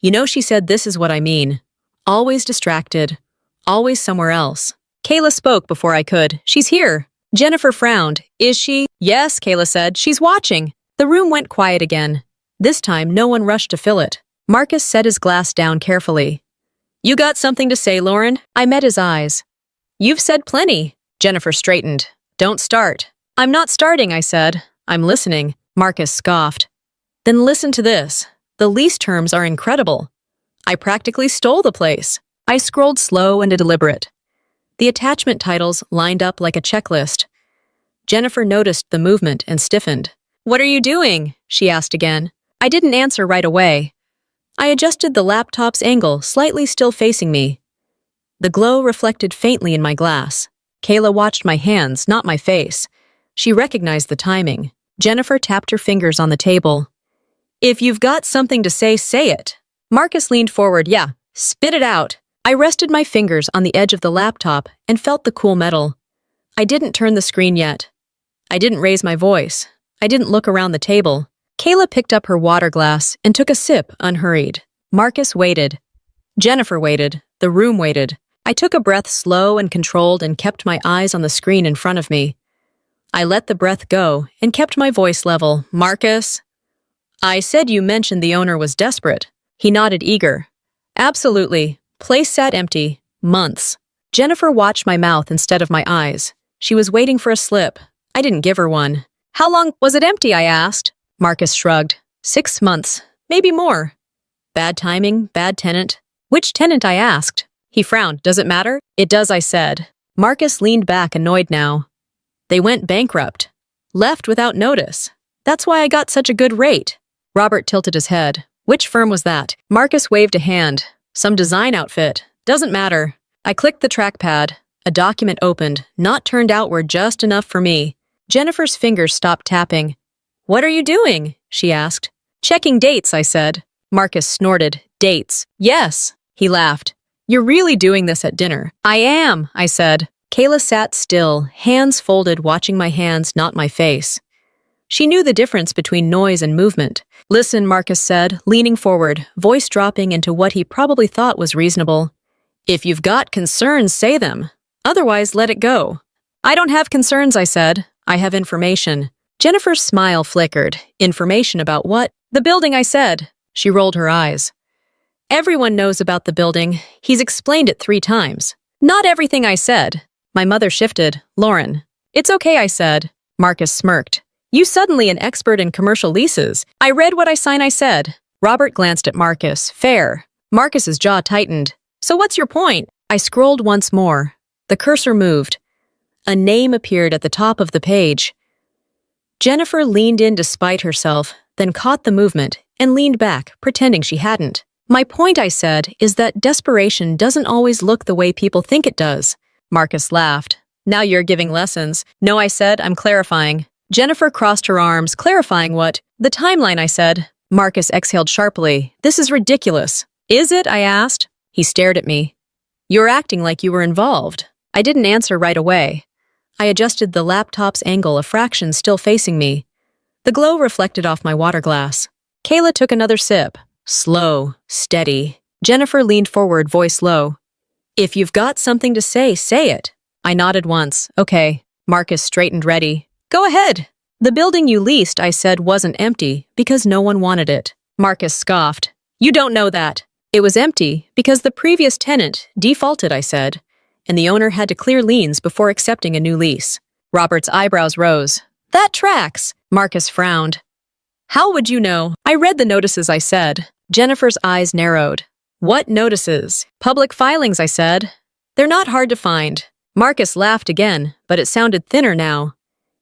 You know, she said, this is what I mean. Always distracted. Always somewhere else. Kayla spoke before I could. She's here. Jennifer frowned. Is she? Yes, Kayla said. She's watching. The room went quiet again. This time, no one rushed to fill it. Marcus set his glass down carefully. You got something to say, Lauren? I met his eyes. You've said plenty. Jennifer straightened. Don't start. I'm not starting, I said. I'm listening. Marcus scoffed. Then listen to this. The lease terms are incredible. I practically stole the place. I scrolled slow and deliberate. The attachment titles lined up like a checklist. Jennifer noticed the movement and stiffened. "What are you doing?" she asked again. I didn't answer right away. I adjusted the laptop's angle, slightly still facing me. The glow reflected faintly in my glass. Kayla watched my hands, not my face. She recognized the timing. Jennifer tapped her fingers on the table. "If you've got something to say, say it." Marcus leaned forward. "Yeah, spit it out." I rested my fingers on the edge of the laptop and felt the cool metal. I didn't turn the screen yet. I didn't raise my voice. I didn't look around the table. Kayla picked up her water glass and took a sip, unhurried. Marcus waited. Jennifer waited. The room waited. I took a breath slow and controlled and kept my eyes on the screen in front of me. I let the breath go and kept my voice level. "Marcus?" "I said you mentioned the owner was desperate." He nodded, eager. "Absolutely. Place sat empty. Months." Jennifer watched my mouth instead of my eyes. She was waiting for a slip. I didn't give her one. "How long was it empty?" I asked. Marcus shrugged. 6 months. Maybe more. "Bad timing, bad tenant." "Which tenant?" I asked. He frowned. "Does it matter?" "It does," I said. Marcus leaned back, annoyed now. "They went bankrupt. Left without notice. That's why I got such a good rate." Robert tilted his head. "Which firm was that?" Marcus waved a hand. "Some design outfit. Doesn't matter." I clicked the trackpad. A document opened, not turned outward just enough for me. Jennifer's fingers stopped tapping. "What are you doing?" she asked. "Checking dates," I said. Marcus snorted. "Dates?" "Yes." He laughed. "You're really doing this at dinner." "I am," I said. Kayla sat still, hands folded, watching my hands, not my face. She knew the difference between noise and movement. "Listen," Marcus said, leaning forward, voice dropping into what he probably thought was reasonable. "If you've got concerns, say them. Otherwise, let it go." "I don't have concerns," I said. "I have information." Jennifer's smile flickered. "Information about what?" "The building," I said. She rolled her eyes. "Everyone knows about the building. He's explained it 3 times. "Not everything," I said. My mother shifted. "Lauren." "It's okay," I said. Marcus smirked. "You suddenly an expert in commercial leases." "I read what I signed," I said. Robert glanced at Marcus. "Fair." Marcus's jaw tightened. "So what's your point?" I scrolled once more. The cursor moved. A name appeared at the top of the page. Jennifer leaned in despite herself, then caught the movement and leaned back, pretending she hadn't. "My point," I said, "is that desperation doesn't always look the way people think it does." Marcus laughed. "Now you're giving lessons." "No," I said, "I'm clarifying." Jennifer crossed her arms. "Clarifying what?" "The timeline," I said. Marcus exhaled sharply. "This is ridiculous." "Is it?" I asked. He stared at me. "You're acting like you were involved." I didn't answer right away. I adjusted the laptop's angle a fraction, still facing me. The glow reflected off my water glass. Kayla took another sip. Slow, steady. Jennifer leaned forward, voice low. "If you've got something to say, say it." I nodded once. "Okay." Marcus straightened, ready. "Go ahead." "The building you leased," I said, "wasn't empty because no one wanted it." Marcus scoffed. "You don't know that." "It was empty because the previous tenant defaulted," I said, "and the owner had to clear liens before accepting a new lease." Robert's eyebrows rose. "That tracks." Marcus frowned. "How would you know?" "I read the notices," I said. Jennifer's eyes narrowed. "What notices?" "Public filings," I said. "They're not hard to find." Marcus laughed again, but it sounded thinner now.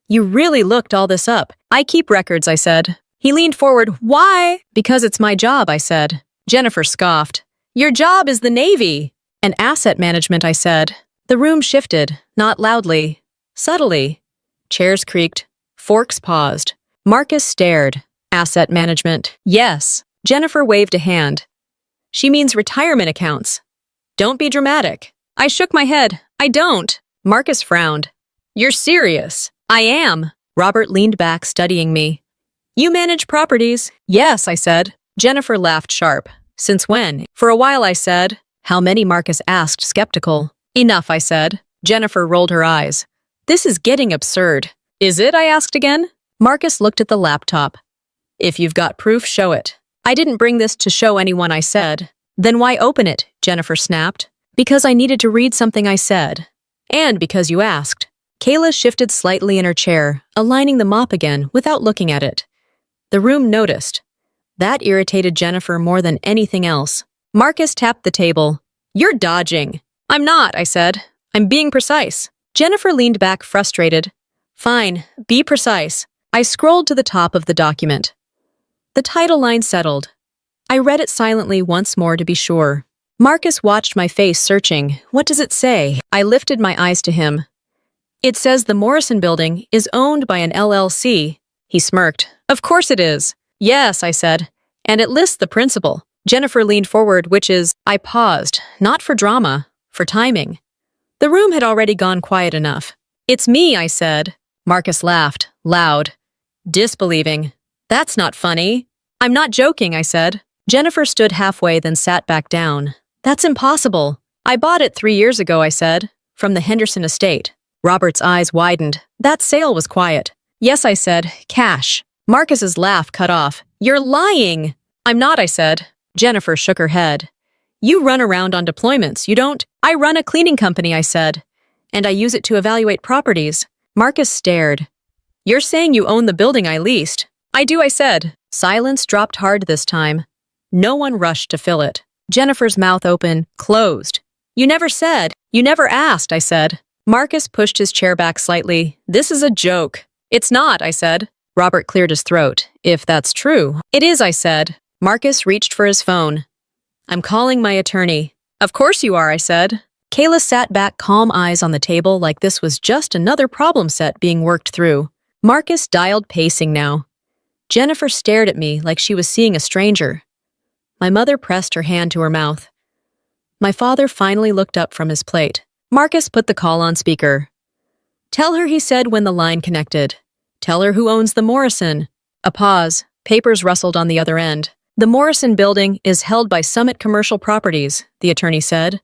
"You really looked all this up." "I keep records," I said. He leaned forward. "Why?" "Because it's my job," I said. Jennifer scoffed. "Your job is the Navy." "And asset management," I said. The room shifted, not loudly, subtly. Chairs creaked. Forks paused. Marcus stared. "Asset management." "Yes." Jennifer waved a hand. "She means retirement accounts." "Don't be dramatic." I shook my head. "I don't." Marcus frowned. "You're serious." "I am." Robert leaned back, studying me. "You manage properties?" "Yes," I said. Jennifer laughed sharp. "Since when?" "For a while," I said. "How many?" Marcus asked, skeptical. "Enough," I said. Jennifer rolled her eyes. "This is getting absurd." "Is it?" I asked again. Marcus looked at the laptop. "If you've got proof, show it." "I didn't bring this to show anyone," I said. "Then why open it?" Jennifer snapped. "Because I needed to read something I said. And because you asked." Kayla shifted slightly in her chair, aligning the mop again without looking at it. The room noticed. That irritated Jennifer more than anything else. Marcus tapped the table. You're dodging. I'm not, I said. I'm being precise. Jennifer leaned back, frustrated. Fine, be precise. I scrolled to the top of the document. The title line settled. I read it silently once more to be sure. Marcus watched my face, searching. What does it say? I lifted my eyes to him. It says the Morrison building is owned by an LLC. He smirked. Of course it is. Yes, I said. And it lists the principal. Jennifer leaned forward, which is, I paused, not for drama, for timing. The room had already gone quiet enough. It's me, I said. Marcus laughed, loud. Disbelieving. That's not funny. I'm not joking, I said. Jennifer stood halfway, then sat back down. That's impossible. I bought it 3 years ago, I said, from the Henderson estate. Robert's eyes widened. That sale was quiet. Yes, I said, cash. Marcus's laugh cut off. You're lying. I'm not, I said. Jennifer shook her head. You run around on deployments, you don't? I run a cleaning company, I said. And I use it to evaluate properties. Marcus stared. You're saying you own the building I leased. I do, I said. Silence dropped hard this time. No one rushed to fill it. Jennifer's mouth open, closed. You never said. You never asked, I said. Marcus pushed his chair back slightly. This is a joke. It's not, I said. Robert cleared his throat. If that's true. It is, I said. Marcus reached for his phone. I'm calling my attorney. Of course you are, I said. Kayla sat back, calm eyes on the table like this was just another problem set being worked through. Marcus dialed, pacing now. Jennifer stared at me like she was seeing a stranger. My mother pressed her hand to her mouth. My father finally looked up from his plate. Marcus put the call on speaker. Tell her, he said when the line connected. Tell her who owns the Morrison. A pause. Papers rustled on the other end. The Morrison building is held by Summit Commercial Properties, the attorney said.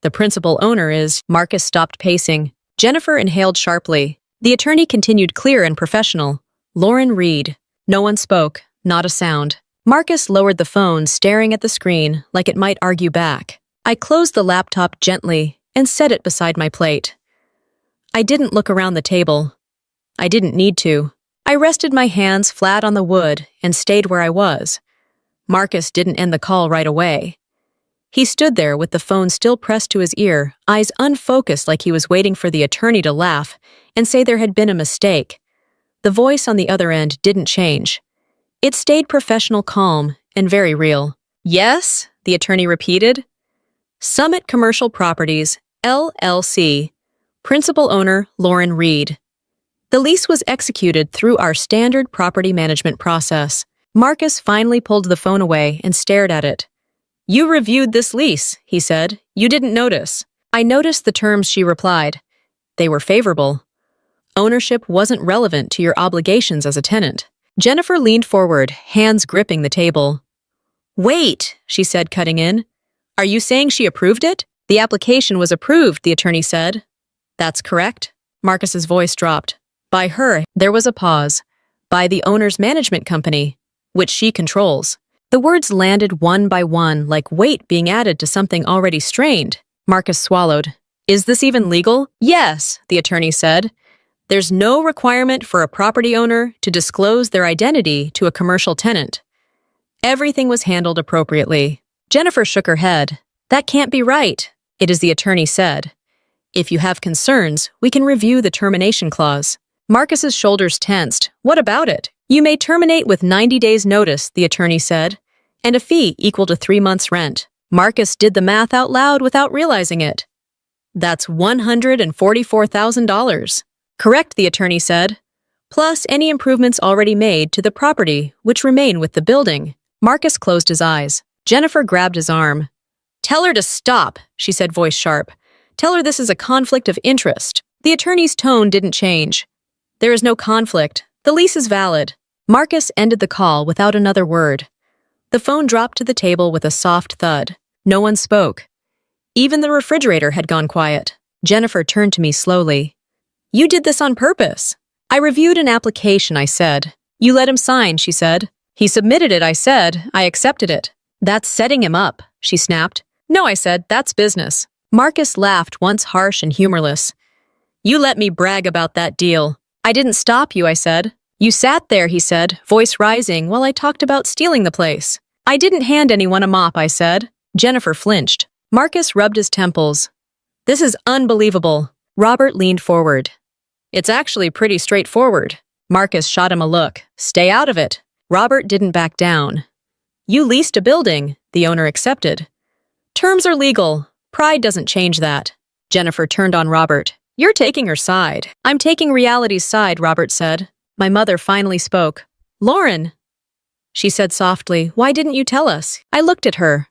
The principal owner is... Marcus stopped pacing. Jennifer inhaled sharply. The attorney continued, clear and professional. Lauren Reed. No one spoke, not a sound. Marcus lowered the phone, staring at the screen like it might argue back. I closed the laptop gently and set it beside my plate. I didn't look around the table. I didn't need to. I rested my hands flat on the wood and stayed where I was. Marcus didn't end the call right away. He stood there with the phone still pressed to his ear, eyes unfocused like he was waiting for the attorney to laugh and say there had been a mistake. The voice on the other end didn't change. It stayed professional, calm, and very real. Yes, the attorney repeated. Summit Commercial Properties, LLC. Principal owner, Lauren Reed. The lease was executed through our standard property management process. Marcus finally pulled the phone away and stared at it. You reviewed this lease, he said. You didn't notice. I noticed the terms, she replied. They were favorable. Ownership wasn't relevant to your obligations as a tenant. Jennifer leaned forward, hands gripping the table. Wait, she said, cutting in. Are you saying she approved it? The application was approved, the attorney said. That's correct. Marcus's voice dropped. By her, there was a pause. By the owner's management company, which she controls. The words landed one by one like weight being added to something already strained. Marcus swallowed. Is this even legal? Yes, the attorney said. There's no requirement for a property owner to disclose their identity to a commercial tenant. Everything was handled appropriately. Jennifer shook her head. That can't be right, it is the attorney said. If you have concerns, we can review the termination clause. Marcus's shoulders tensed. What about it? You may terminate with 90 days' notice, the attorney said, and a fee equal to 3 months' rent. Marcus did the math out loud without realizing it. That's $144,000. Correct, the attorney said. Plus any improvements already made to the property, which remain with the building. Marcus closed his eyes. Jennifer grabbed his arm. Tell her to stop, she said, voice sharp. Tell her this is a conflict of interest. The attorney's tone didn't change. There is no conflict. The lease is valid. Marcus ended the call without another word. The phone dropped to the table with a soft thud. No one spoke. Even the refrigerator had gone quiet. Jennifer turned to me slowly. You did this on purpose. I reviewed an application, I said. You let him sign, she said. He submitted it, I said. I accepted it. That's setting him up, she snapped. No, I said, that's business. Marcus laughed, once harsh and humorless. You let me brag about that deal. I didn't stop you, I said. You sat there, he said, voice rising, while I talked about stealing the place. I didn't hand anyone a mop, I said. Jennifer flinched. Marcus rubbed his temples. This is unbelievable. Robert leaned forward. It's actually pretty straightforward. Marcus shot him a look. Stay out of it. Robert didn't back down. You leased a building, the owner accepted. Terms are legal. Pride doesn't change that. Jennifer turned on Robert. You're taking her side. I'm taking reality's side, Robert said. My mother finally spoke. Lauren, she said softly, why didn't you tell us? I looked at her.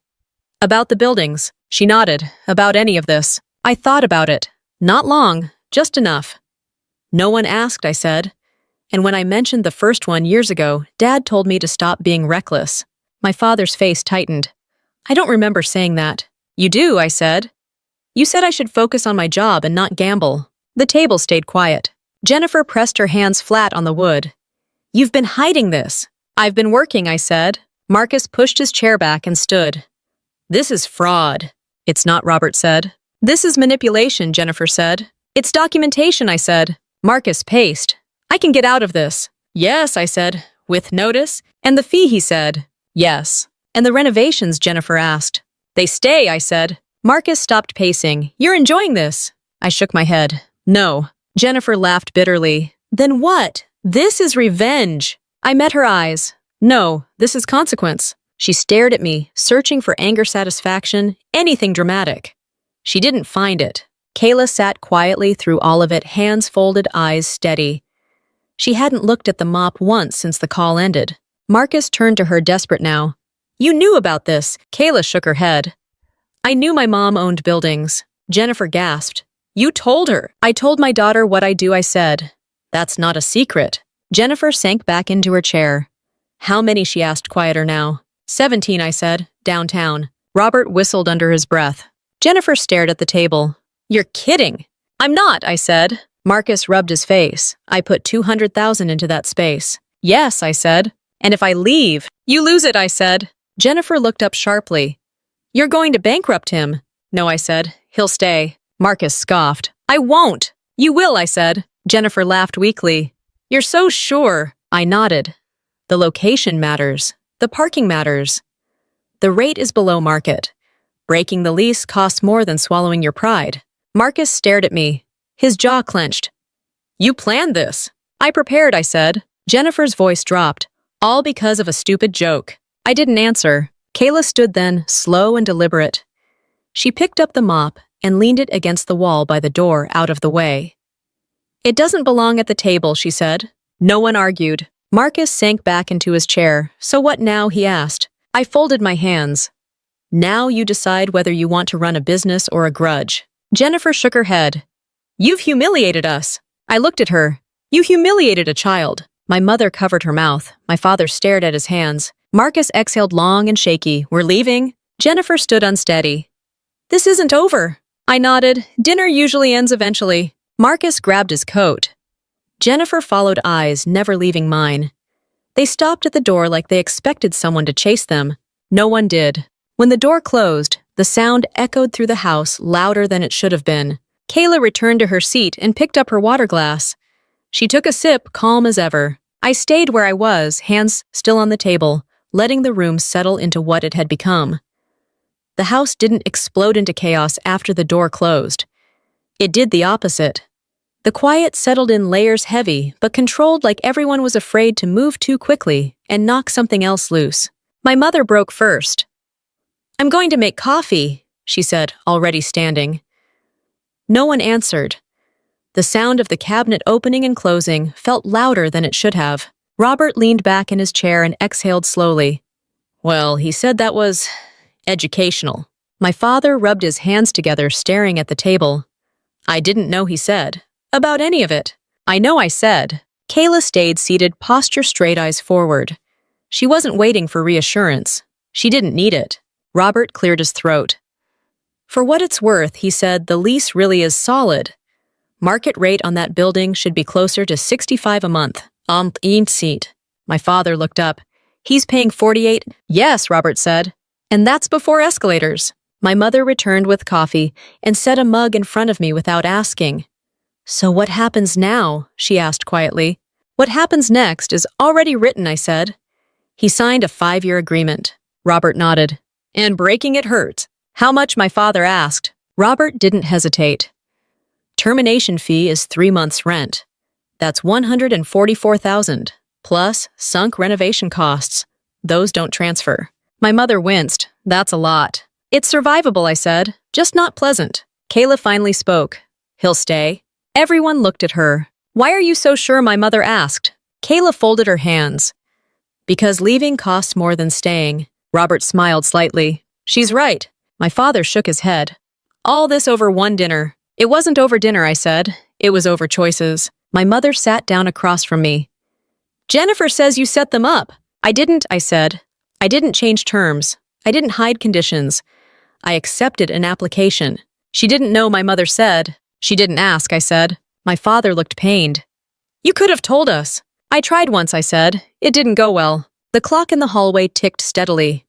About the buildings. She nodded. About any of this. I thought about it. Not long, just enough. No one asked, I said. And when I mentioned the first one years ago, Dad told me to stop being reckless. My father's face tightened. I don't remember saying that. You do, I said. You said I should focus on my job and not gamble. The table stayed quiet. Jennifer pressed her hands flat on the wood. You've been hiding this. I've been working, I said. Marcus pushed his chair back and stood. This is fraud. It's not, Robert said. This is manipulation, Jennifer said. It's documentation, I said. Marcus paced. I can get out of this. Yes, I said. With notice? And the fee, he said. Yes. And the renovations, Jennifer asked. They stay, I said. Marcus stopped pacing. You're enjoying this. I shook my head. No. Jennifer laughed bitterly. Then what? This is revenge. I met her eyes. No, this is consequence. She stared at me, searching for anger satisfaction, anything dramatic. She didn't find it. Kayla sat quietly through all of it, hands folded, eyes steady. She hadn't looked at the mop once since the call ended. Marcus turned to her, desperate now. You knew about this. Kayla shook her head. I knew my mom owned buildings. Jennifer gasped. You told her. I told my daughter what I do, I said. That's not a secret. Jennifer sank back into her chair. How many, she asked, quieter now. 17, I said, downtown. Robert whistled under his breath. Jennifer stared at the table. You're kidding. I'm not, I said. Marcus rubbed his face. I put 200,000 into that space. Yes, I said. And if I leave, you lose it, I said. Jennifer looked up sharply. You're going to bankrupt him. No, I said. He'll stay. Marcus scoffed. I won't. You will, I said. Jennifer laughed weakly. You're so sure. I nodded. The location matters. The parking matters. The rate is below market. Breaking the lease costs more than swallowing your pride. Marcus stared at me. His jaw clenched. You planned this. I prepared, I said. Jennifer's voice dropped. All because of a stupid joke. I didn't answer. Kayla stood then, slow and deliberate. She picked up the mop and leaned it against the wall by the door, out of the way. It doesn't belong at the table, she said. No one argued. Marcus sank back into his chair. So what now, he asked. I folded my hands. Now you decide whether you want to run a business or a grudge. Jennifer shook her head. You've humiliated us. I looked at her. You humiliated a child. My mother covered her mouth. My father stared at his hands. Marcus exhaled long and shaky. We're leaving? Jennifer stood unsteady. This isn't over. I nodded. Dinner usually ends eventually. Marcus grabbed his coat. Jennifer followed eyes, never leaving mine. They stopped at the door like they expected someone to chase them. No one did. When the door closed, the sound echoed through the house louder than it should have been. Kayla returned to her seat and picked up her water glass. She took a sip, calm as ever. I stayed where I was, hands still on the table, letting the room settle into what it had become. The house didn't explode into chaos after the door closed. It did the opposite. The quiet settled in layers heavy, but controlled like everyone was afraid to move too quickly and knock something else loose. My mother broke first. I'm going to make coffee, she said, already standing. No one answered. The sound of the cabinet opening and closing felt louder than it should have. Robert leaned back in his chair and exhaled slowly. Well, he said that was educational. My father rubbed his hands together, staring at the table. I didn't know he said. About any of it. I know I said. Kayla stayed seated, posture straight, eyes forward. She wasn't waiting for reassurance. She didn't need it. Robert cleared his throat. For what it's worth, he said, the lease really is solid. Market rate on that building should be closer to $65 a month. Seat. My father looked up. He's paying $48? Yes, Robert said. And that's before escalators. My mother returned with coffee and set a mug in front of me without asking. So what happens now? She asked quietly. What happens next is already written, I said. He signed a 5-year agreement. Robert nodded. And breaking it hurt. How much, my father asked. Robert didn't hesitate. Termination fee is 3 months' rent. That's $144,000, plus sunk renovation costs. Those don't transfer. My mother winced. That's a lot. It's survivable, I said, just not pleasant. Kayla finally spoke. He'll stay. Everyone looked at her. Why are you so sure? My mother asked. Kayla folded her hands. Because leaving costs more than staying. Robert smiled slightly. She's right. My father shook his head. All this over one dinner. It wasn't over dinner, I said. It was over choices. My mother sat down across from me. Jennifer says you set them up. I didn't, I said. I didn't change terms. I didn't hide conditions. I accepted an application. She didn't know, my mother said. She didn't ask, I said. My father looked pained. You could have told us. I tried once, I said. It didn't go well. The clock in the hallway ticked steadily.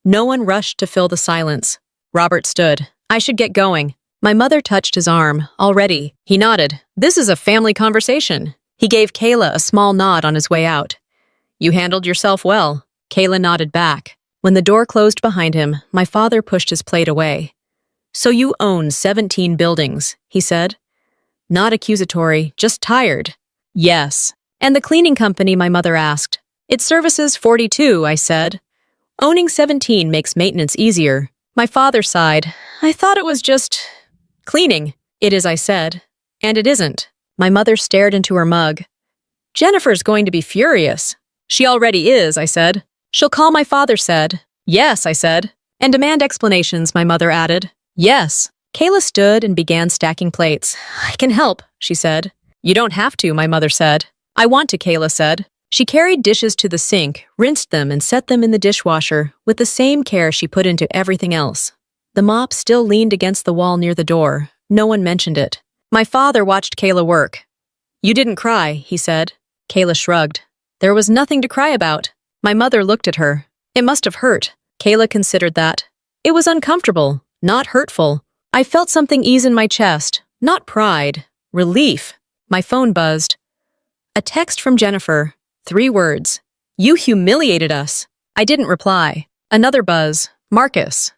No one rushed to fill the silence. Robert stood. I should get going. My mother touched his arm. Already. He nodded. This is a family conversation. He gave Kayla a small nod on his way out. You handled yourself well. Kayla nodded back. When the door closed behind him, my father pushed his plate away. So you own 17 buildings, he said. Not accusatory, just tired. Yes. And the cleaning company, my mother asked. It services 42, I said. Owning 17 makes maintenance easier. My father sighed. I thought it was just cleaning. It is, I said. And it isn't. My mother stared into her mug. Jennifer's going to be furious. She already is, I said. She'll call, my father said. Yes, I said. And demand explanations, my mother added. Yes. Kayla stood and began stacking plates. I can help, she said. You don't have to, my mother said. I want to, Kayla said. She carried dishes to the sink, rinsed them, and set them in the dishwasher with the same care she put into everything else. The mop still leaned against the wall near the door. No one mentioned it. My father watched Kayla work. You didn't cry, he said. Kayla shrugged. There was nothing to cry about. My mother looked at her. It must have hurt. Kayla considered that. It was uncomfortable, not hurtful. I felt something ease in my chest, not pride, relief. My phone buzzed. A text from Jennifer. 3 words. You humiliated us. I didn't reply. Another buzz. Marcus.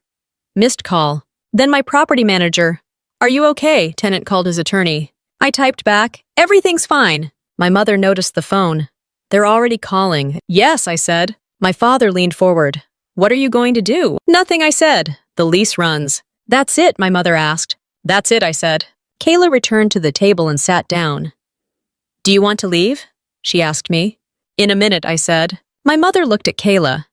Missed call. Then my property manager. Are you okay? Tenant called his attorney. I typed back. Everything's fine. My mother noticed the phone. They're already calling. Yes, I said. My father leaned forward. What are you going to do? Nothing, I said. The lease runs. That's it, my mother asked. That's it, I said. Kayla returned to the table and sat down. Do you want to leave? She asked me. In a minute, I said. My mother looked at Kayla.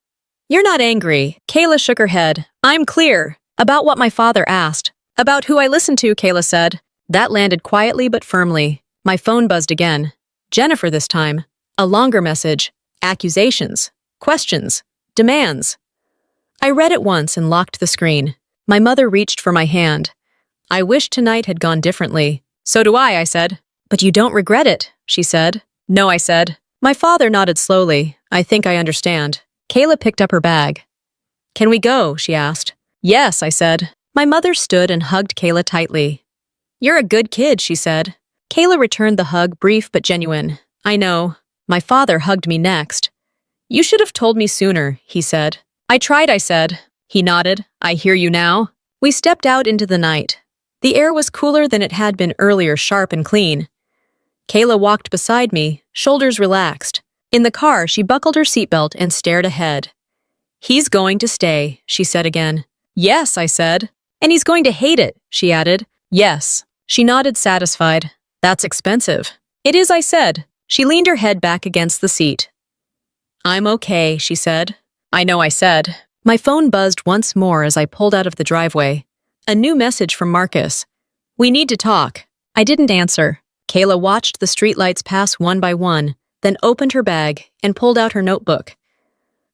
You're not angry. Kayla shook her head. I'm clear. About what my father asked. About who I listened to, Kayla said. That landed quietly but firmly. My phone buzzed again. Jennifer this time. A longer message. Accusations. Questions. Demands. I read it once and locked the screen. My mother reached for my hand. I wish tonight had gone differently. So do I said. But you don't regret it, she said. No, I said. My father nodded slowly. I think I understand. Kayla picked up her bag. Can we go? She asked. Yes, I said. My mother stood and hugged Kayla tightly. You're a good kid, she said. Kayla returned the hug, brief but genuine. I know. My father hugged me next. You should have told me sooner, he said. I tried, I said. He nodded. I hear you now. We stepped out into the night. The air was cooler than it had been earlier, sharp and clean. Kayla walked beside me, shoulders relaxed. In the car, she buckled her seatbelt and stared ahead. He's going to stay, she said again. Yes, I said. And he's going to hate it, she added. Yes. She nodded, satisfied. That's expensive. It is, I said. She leaned her head back against the seat. I'm okay, she said. I know, I said. My phone buzzed once more as I pulled out of the driveway. A new message from Marcus. We need to talk. I didn't answer. Kayla watched the streetlights pass one by one, then opened her bag and pulled out her notebook.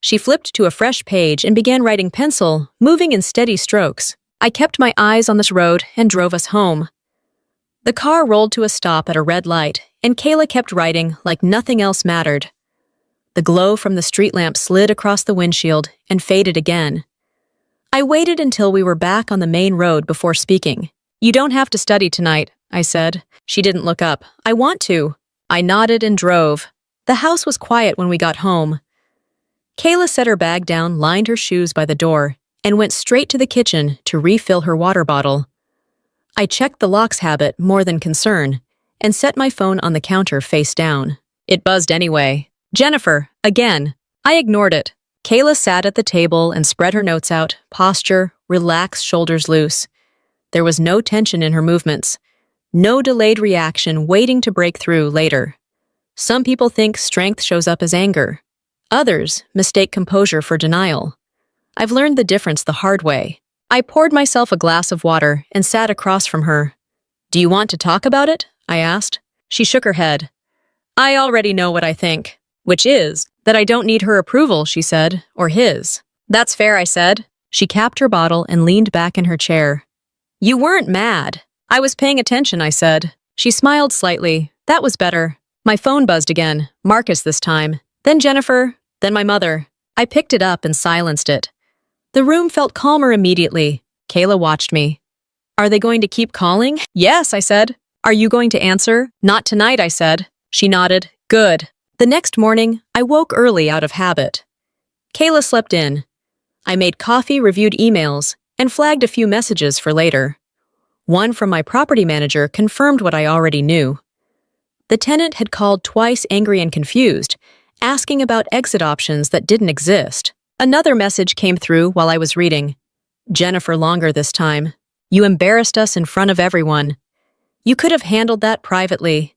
She flipped to a fresh page and began writing pencil, moving in steady strokes. I kept my eyes on this road and drove us home. The car rolled to a stop at a red light, and Kayla kept writing like nothing else mattered. The glow from the street lamp slid across the windshield and faded again. I waited until we were back on the main road before speaking. You don't have to study tonight, I said. She didn't look up. I want to. I nodded and drove. The house was quiet when we got home. Kayla set her bag down, lined her shoes by the door, and went straight to the kitchen to refill her water bottle. I checked the lock's habit more than concern and set my phone on the counter face down. It buzzed anyway. Jennifer, again. I ignored it. Kayla sat at the table and spread her notes out, posture, relaxed, shoulders loose. There was no tension in her movements, no delayed reaction waiting to break through later. Some people think strength shows up as anger. Others mistake composure for denial. I've learned the difference the hard way. I poured myself a glass of water and sat across from her. "Do you want to talk about it?" I asked. She shook her head. "I already know what I think, which is that I don't need her approval," she said, "or his." "That's fair," I said. She capped her bottle and leaned back in her chair. "You weren't mad." "I was paying attention," I said. She smiled slightly. That was better. My phone buzzed again, Marcus this time. Then Jennifer, then my mother. I picked it up and silenced it. The room felt calmer immediately. Kayla watched me. "Are they going to keep calling?" "Yes," I said. "Are you going to answer?" "Not tonight," I said. She nodded. "Good." The next morning, I woke early out of habit. Kayla slept in. I made coffee, reviewed emails, and flagged a few messages for later. One from my property manager confirmed what I already knew. The tenant had called twice, angry and confused, asking about exit options that didn't exist. Another message came through while I was reading. "Jennifer longer this time. You embarrassed us in front of everyone. You could have handled that privately.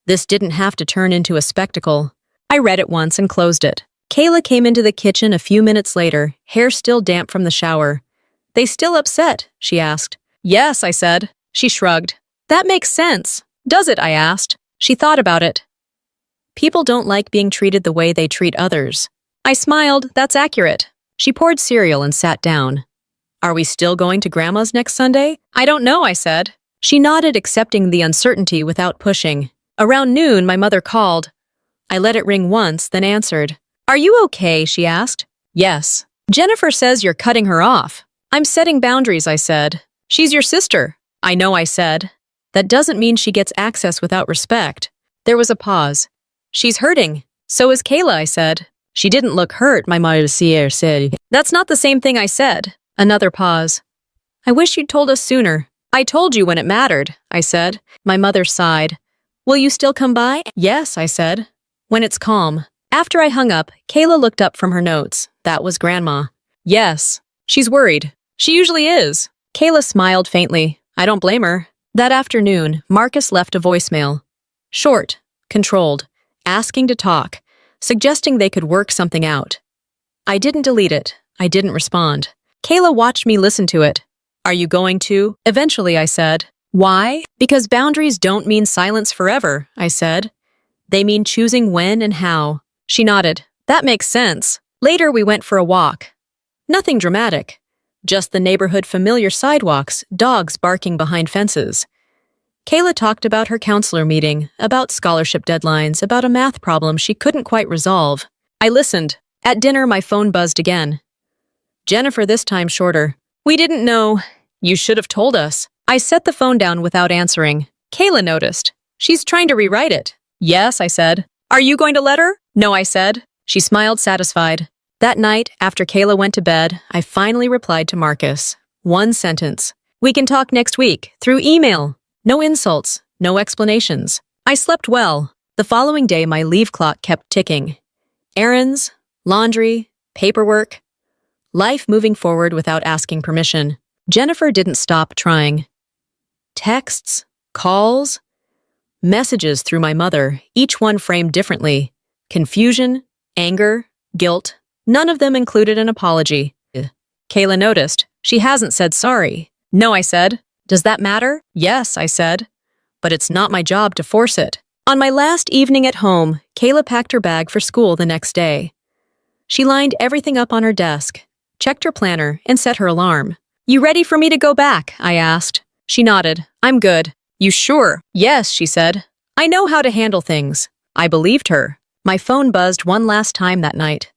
This didn't have to turn into a spectacle." I read it once and closed it. Kayla came into the kitchen a few minutes later, hair still damp from the shower. "They still upset?" she asked. "Yes," I said. She shrugged. "That makes sense." "Does it?" I asked. She thought about it. "People don't like being treated the way they treat others." I smiled. "That's accurate." She poured cereal and sat down. "Are we still going to Grandma's next Sunday?" "I don't know," I said. She nodded, accepting the uncertainty without pushing. Around noon, my mother called. I let it ring once, then answered. "Are you okay?" she asked. "Yes." "Jennifer says you're cutting her off." "I'm setting boundaries," I said. "She's your sister." "I know," I said. "That doesn't mean she gets access without respect." There was a pause. "She's hurting." "So is Kayla," I said. "She didn't look hurt," my mother said. "That's not the same thing," I said. Another pause. "I wish you'd told us sooner." "I told you when it mattered," I said. My mother sighed. "Will you still come by?" "Yes," I said. "When it's calm." After I hung up, Kayla looked up from her notes. That was Grandma. "Yes. She's worried. She usually is." Kayla smiled faintly. I don't blame her. That afternoon, Marcus left a voicemail. Short, controlled, asking to talk, suggesting they could work something out. I didn't delete it. I didn't respond. Kayla watched me listen to it. "Are you going to?" Eventually, I said. "Why?" "Because boundaries don't mean silence forever," I said. "They mean choosing when and how." She nodded. "That makes sense." Later, we went for a walk. Nothing dramatic. Just the neighborhood familiar sidewalks, dogs barking behind fences. Kayla talked about her counselor meeting, about scholarship deadlines, about a math problem she couldn't quite resolve. I listened. At dinner, my phone buzzed again. Jennifer this time shorter. "We didn't know. You should have told us." I set the phone down without answering. Kayla noticed. "She's trying to rewrite it." "Yes," I said. "Are you going to let her?" "No," I said. She smiled, satisfied. That night, after Kayla went to bed, I finally replied to Marcus. One sentence. "We can talk next week, through email." No insults, no explanations. I slept well. The following day, my leave clock kept ticking. Errands, laundry, paperwork. Life moving forward without asking permission. Jennifer didn't stop trying. Texts, calls, messages through my mother, each one framed differently. Confusion, anger, guilt. None of them included an apology. Kayla noticed. "She hasn't said sorry." "No," I said. "Does that matter?" "Yes," I said. "But it's not my job to force it." On my last evening at home, Kayla packed her bag for school the next day. She lined everything up on her desk, checked her planner, and set her alarm. "You ready for me to go back?" I asked. She nodded. "I'm good." "You sure?" "Yes," she said. "I know how to handle things." I believed her. My phone buzzed one last time that night.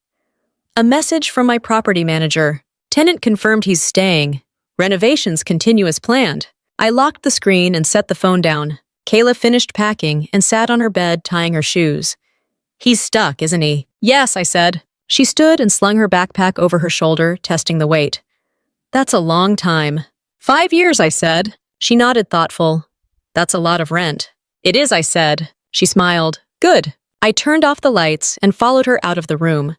A message from my property manager. Tenant confirmed he's staying. Renovations continue as planned. I locked the screen and set the phone down. Kayla finished packing and sat on her bed tying her shoes. "He's stuck, isn't he?" "Yes," I said. She stood and slung her backpack over her shoulder, testing the weight. That's a long time. 5 years, I said. She nodded thoughtful. That's a lot of rent. It is, I said. She smiled. Good. I turned off the lights and followed her out of the room.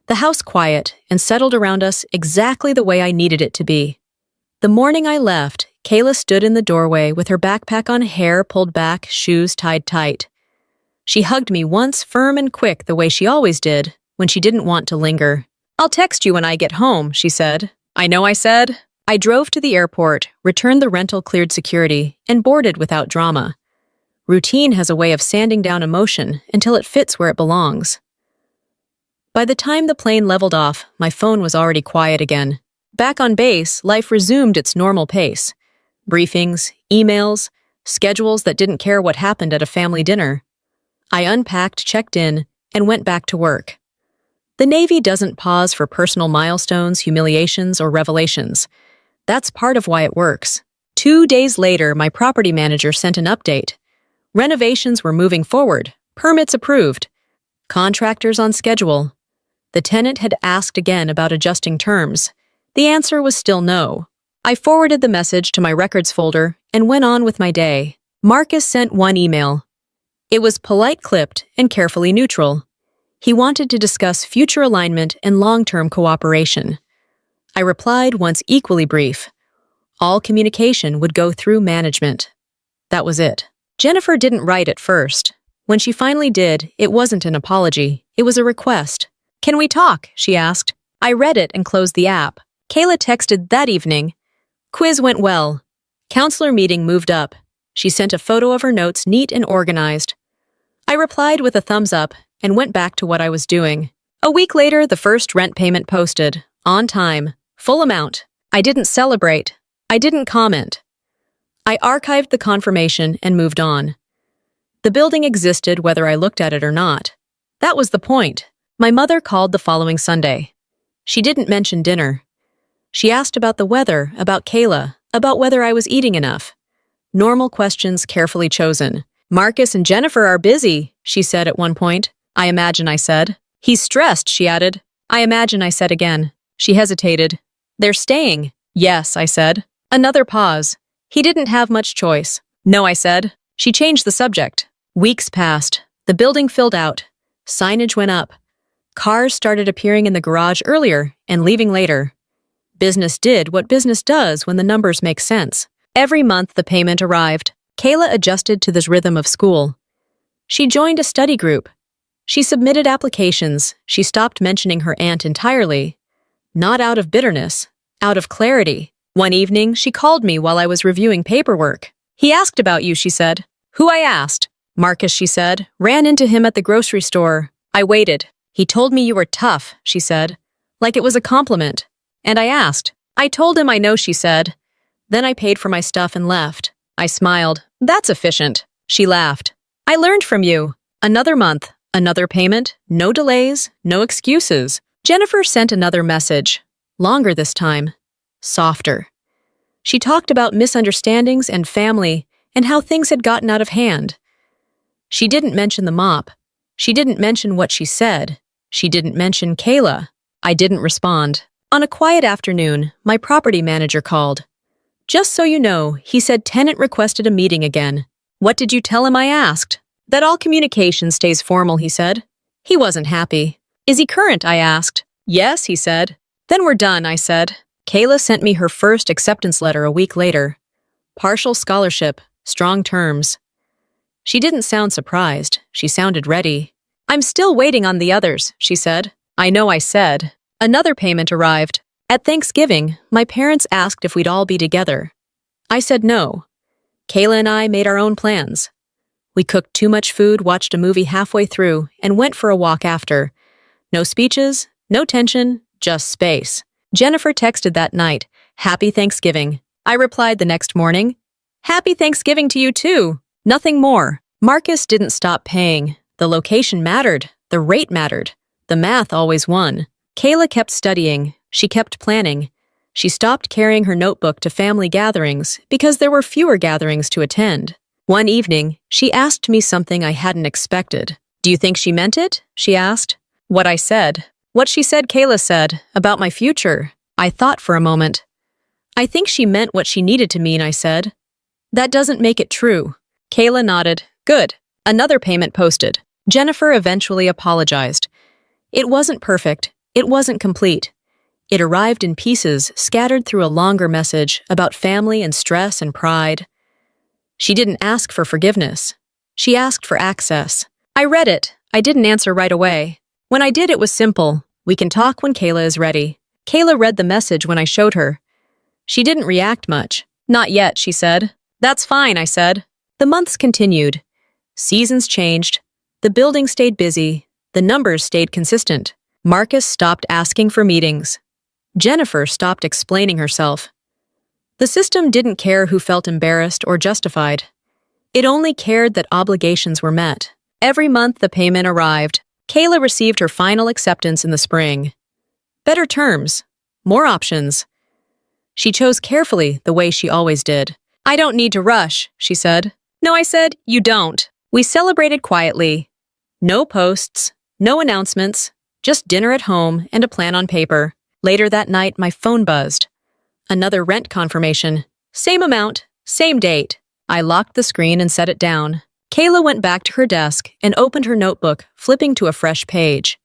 The house quiet and settled around us exactly the way I needed it to be. The morning I left, Kayla stood in the doorway with her backpack on, hair pulled back, shoes tied tight. She hugged me once, firm and quick, the way she always did, when she didn't want to linger. I'll text you when I get home, she said. I know, I said. I drove to the airport, returned the rental, cleared security, and boarded without drama. Routine has a way of sanding down emotion until it fits where it belongs. By the time the plane leveled off, my phone was already quiet again. Back on base, life resumed its normal pace. Briefings, emails, schedules that didn't care what happened at a family dinner. I unpacked, checked in, and went back to work. The Navy doesn't pause for personal milestones, humiliations, or revelations. That's part of why it works. 2 days later, my property manager sent an update. Renovations were moving forward, permits approved, contractors on schedule. The tenant had asked again about adjusting terms. The answer was still no. I forwarded the message to my records folder and went on with my day. Marcus sent one email. It was polite, clipped, and carefully neutral. He wanted to discuss future alignment and long-term cooperation. I replied once, equally brief. All communication would go through management. That was it. Jennifer didn't write at first. When she finally did, it wasn't an apology. It was a request. Can we talk? She asked. I read it and closed the app. Kayla texted that evening. Quiz went well. Counselor meeting moved up. She sent a photo of her notes, neat and organized. I replied with a thumbs up and went back to what I was doing. A week later, the first rent payment posted. On time. Full amount. I didn't celebrate. I didn't comment. I archived the confirmation and moved on. The building existed whether I looked at it or not. That was the point. My mother called the following Sunday. She didn't mention dinner. She asked about the weather, about Kayla, about whether I was eating enough. Normal questions carefully chosen. Marcus and Jennifer are busy, she said at one point. I imagine, I said. He's stressed, she added. I imagine, I said again. She hesitated. They're staying. Yes, I said. Another pause. He didn't have much choice. No, I said. She changed the subject. Weeks passed. The building filled out. Signage went up. Cars started appearing in the garage earlier and leaving later. Business did what business does when the numbers make sense. Every month the payment arrived. Kayla adjusted to this rhythm of school. She joined a study group. She submitted applications. She stopped mentioning her aunt entirely. Not out of bitterness, out of clarity. One evening, she called me while I was reviewing paperwork. He asked about you, she said. Who? I asked. Marcus, she said. Ran into him at the grocery store. I waited. He told me you were tough, she said. Like it was a compliment. And I asked. I told him I know, she said. Then I paid for my stuff and left. I smiled. That's efficient. She laughed. I learned from you. Another month, another payment, no delays, no excuses. Jennifer sent another message. Longer this time. Softer. She talked about misunderstandings and family and how things had gotten out of hand. She didn't mention the mop. She didn't mention what she said. She didn't mention Kayla. I didn't respond. On a quiet afternoon, my property manager called. Just so you know, he said tenant requested a meeting again. What did you tell him? I asked. That all communication stays formal, he said. He wasn't happy. Is he current? I asked. Yes, he said. Then we're done, I said. Kayla sent me her first acceptance letter a week later. Partial scholarship, strong terms. She didn't sound surprised. She sounded ready. I'm still waiting on the others, she said. I know, I said. Another payment arrived. At Thanksgiving, my parents asked if we'd all be together. I said no. Kayla and I made our own plans. We cooked too much food, watched a movie halfway through, and went for a walk after. No speeches, no tension, just space. Jennifer texted that night, Happy Thanksgiving. I replied the next morning, Happy Thanksgiving to you too. Nothing more. Marcus didn't stop paying. The location mattered. The rate mattered. The math always won. Kayla kept studying. She kept planning. She stopped carrying her notebook to family gatherings because there were fewer gatherings to attend. One evening, she asked me something I hadn't expected. Do you think she meant it? She asked. What I said. What she said, Kayla said, about my future. I thought for a moment. I think she meant what she needed to mean, I said. That doesn't make it true. Kayla nodded. Good. Another payment posted. Jennifer eventually apologized. It wasn't perfect. It wasn't complete. It arrived in pieces, scattered through a longer message about family and stress and pride. She didn't ask for forgiveness. She asked for access. I read it. I didn't answer right away. When I did, it was simple. We can talk when Kayla is ready. Kayla read the message when I showed her. She didn't react much. Not yet, she said. That's fine, I said. The months continued. Seasons changed. The building stayed busy. The numbers stayed consistent. Marcus stopped asking for meetings. Jennifer stopped explaining herself. The system didn't care who felt embarrassed or justified. It only cared that obligations were met. Every month the payment arrived. Kayla received her final acceptance in the spring. Better terms. More options. She chose carefully the way she always did. I don't need to rush, she said. No, I said, you don't. We celebrated quietly. No posts, no announcements, just dinner at home and a plan on paper. Later that night, my phone buzzed. Another rent confirmation. Same amount, same date. I locked the screen and set it down. Kayla went back to her desk and opened her notebook, flipping to a fresh page.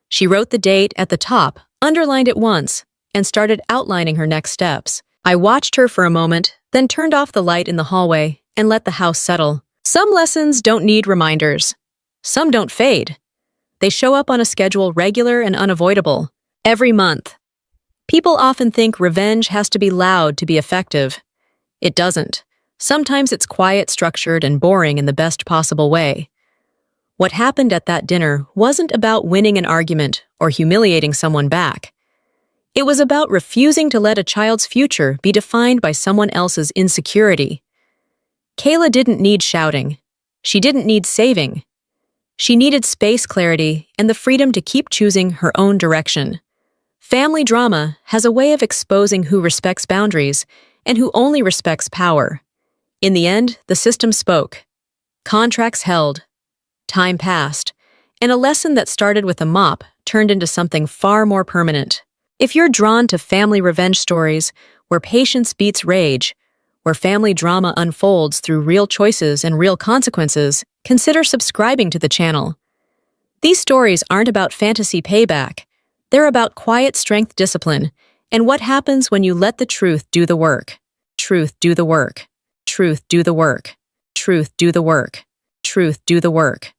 She wrote the date at the top, underlined it once, and started outlining her next steps. I watched her for a moment, then turned off the light in the hallway and let the house settle. Some lessons don't need reminders. Some don't fade. They show up on a schedule regular and unavoidable, every month. People often think revenge has to be loud to be effective. It doesn't. Sometimes it's quiet, structured, and boring in the best possible way. What happened at that dinner wasn't about winning an argument or humiliating someone back. It was about refusing to let a child's future be defined by someone else's insecurity. Kayla didn't need shouting. She didn't need saving. She needed space, clarity, and the freedom to keep choosing her own direction. Family drama has a way of exposing who respects boundaries and who only respects power. In the end, the system spoke. Contracts held. Time passed, and a lesson that started with a mop turned into something far more permanent. If you're drawn to family revenge stories where patience beats rage, where family drama unfolds through real choices and real consequences, consider subscribing to the channel. These stories aren't about fantasy payback. They're about quiet strength, discipline, and what happens when you let the truth do the work. Truth do the work. Truth do the work. Truth do the work. Truth do the work.